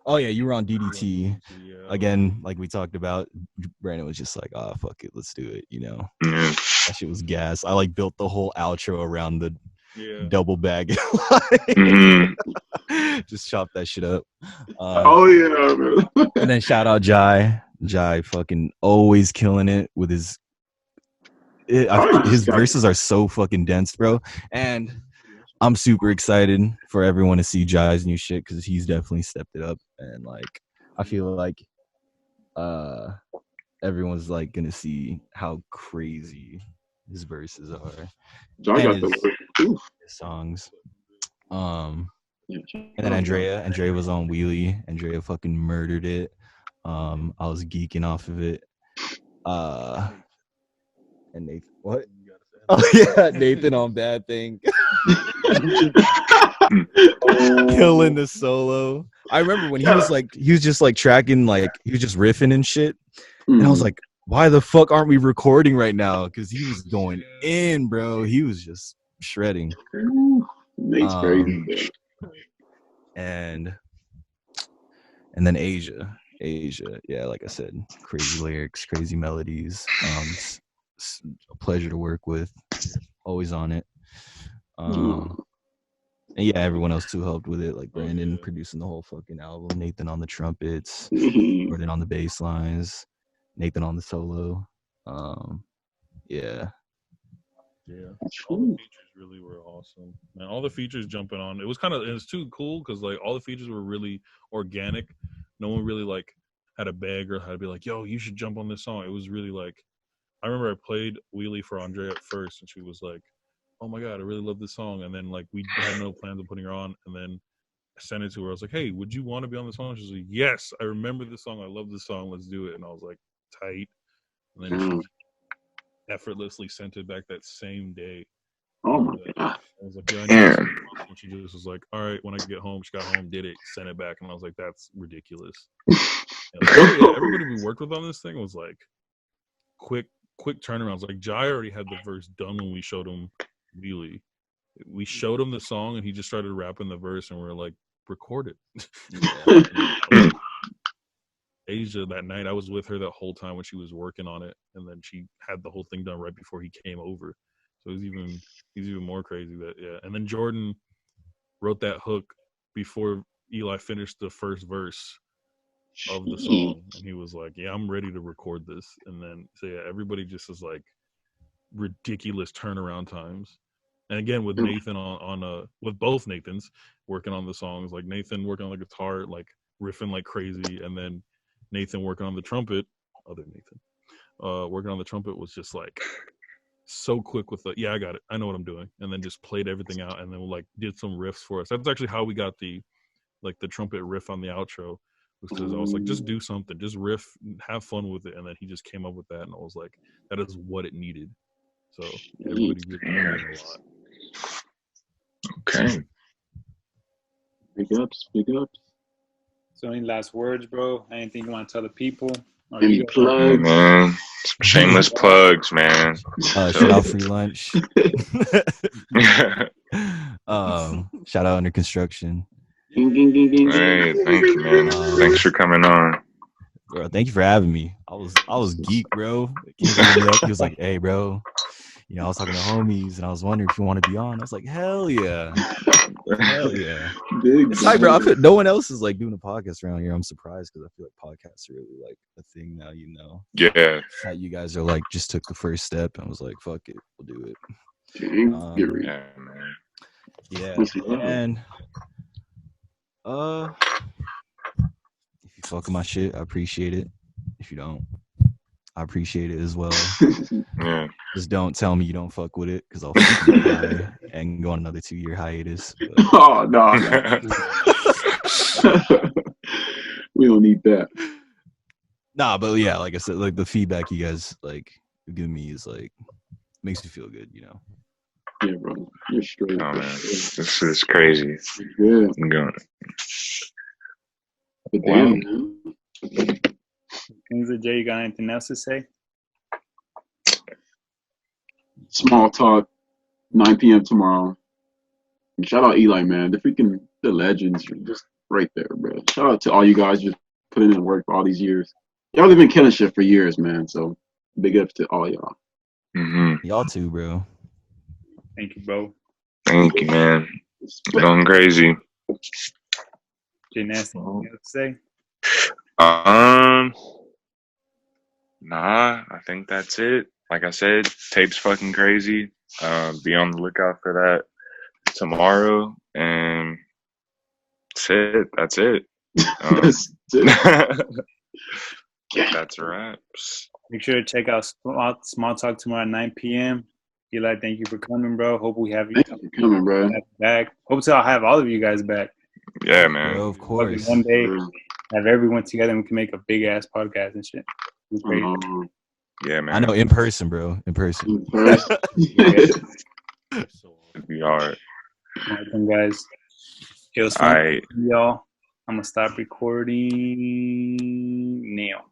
C: Oh yeah, you were on DDT again, like we talked about. Brandon was just like, "Oh fuck it, let's do it." You know, that shit was gas. I like built the whole outro around the double bag. Just chop that shit up. And then shout out Jai. Jai fucking always killing it with his verses are so fucking dense, bro. And I'm super excited for everyone to see Jai's new shit because he's definitely stepped it up, and like I feel like everyone's like gonna see how crazy his verses are. Jai got the songs. And then Andrea was on Wheelie. Andrea fucking murdered it. I was geeking off of it. And Nathan, what? Oh yeah, Nathan on Bad Thing. Killing the solo. I remember when he was just like tracking, like he was just riffing and shit. And I was like, why the fuck aren't we recording right now? Because he was going in, bro. He was just shredding.
B: Nate's crazy.
C: And then Asia, yeah, like I said, crazy lyrics, crazy melodies. It's a pleasure to work with. Always on it. And yeah, everyone else who helped with it, like Brandon producing the whole fucking album, Nathan on the trumpets, Jordan on the bass lines, Nathan on the solo. Yeah.
E: All the features really were awesome, man. All the features jumping on. It was too cool because like all the features were really organic. No one really like had a beg or had to be like, yo, you should jump on this song. It was really like, I remember I played Wheelie for Andrea at first and she was like, oh my God, I really love this song. And then like we had no plans of putting her on. And then I sent it to her. I was like, hey, would you want to be on the song? She was like, yes, I remember this song. I love this song. Let's do it. And I was like, tight. And then she effortlessly sent it back that same day.
B: Oh my God.
E: I was like, yeah, and she just was like, all right, when I get home, she got home, did it, sent it back. And I was like, that's ridiculous. Everybody we worked with on this thing was like quick turnarounds. Like Jai already had the verse done when we showed him Wheelie. We showed him the song and he just started rapping the verse and we were like, record it. Asia that night, I was with her that whole time when she was working on it, and then she had the whole thing done right before he came over. So he's even more crazy and then Jordan wrote that hook before Eli finished the first verse of the song, and he was like, yeah, I'm ready to record this. And then so yeah, everybody just is like ridiculous turnaround times. And again with Nathan on with both Nathans working on the songs, like Nathan working on the guitar, like riffing like crazy, and then Nathan working on the trumpet, working on the trumpet was just like so quick with the, yeah, I got it, I know what I'm doing, and then just played everything out, and then like did some riffs for us. That's actually how we got the trumpet riff on the outro, because I was like, just do something, just riff, have fun with it, and then he just came up with that, and I was like, that is what it needed. So everybody really did a lot.
D: Okay.
B: Big ups.
A: So any last words, bro? Anything you want to tell the people?
B: Any plugs?
D: Man, some shameless plugs, man.
C: Shout out Free Lunch. Shout out Under Construction.
D: Hey, thank you, man. Thanks for coming on.
C: Bro, thank you for having me. I was geek, bro. He was like, hey, bro. You know, I was talking to homies and I was wondering if you want to be on. I was like, hell yeah. Hell yeah. It's like, bro, I feel no one else is like doing a podcast around here. I'm surprised because I feel like podcasts are really like a thing now, you know.
D: Yeah.
C: How you guys are like just took the first step and was like, fuck it, we'll do it.
B: Yeah,
D: man.
C: Yeah, and if you fuck with my shit, I appreciate it. If you don't, I appreciate it as well.
D: Yeah.
C: Just don't tell me you don't fuck with it, because I'll fucking die and go on another 2-year hiatus. But...
B: Oh no. We don't need that.
C: Nah, but yeah, like I said, like the feedback you guys like give me is like makes me feel good, you know.
B: Yeah, bro, you're straight.
D: Oh man, this is crazy.
B: Yeah,
D: I'm going.
B: But damn,
A: Kingsley J, you got anything else to say?
B: Small talk, 9 p.m. tomorrow. And shout out Eli, man. The legends are just right there, bro. Shout out to all you guys just putting in work for all these years. Y'all have been killing shit for years, man. So big up to all y'all.
D: Mm-hmm.
C: Y'all too, bro.
A: Thank you, bro.
D: Thank you, man. Going crazy.
A: Jay Nasty, anything else to say?
D: Nah, I think that's it. Like I said, tape's fucking crazy. Be on the lookout for that tomorrow, and that's it.
B: That's it.
D: That's wraps.
A: Make sure to check out Small Talk tomorrow at 9 p.m. Eli, thank you for coming, bro. Hope we have you
B: coming, bro.
A: Back. Hope I'll have all of you guys back.
D: Yeah, man.
C: Bro, of course.
A: One day, have everyone together and we can make a big ass podcast and shit.
D: Yeah, man.
C: I know, in person, bro. In person.
D: It'd be hard.
A: Welcome, guys. Y'all. I'm gonna stop recording now.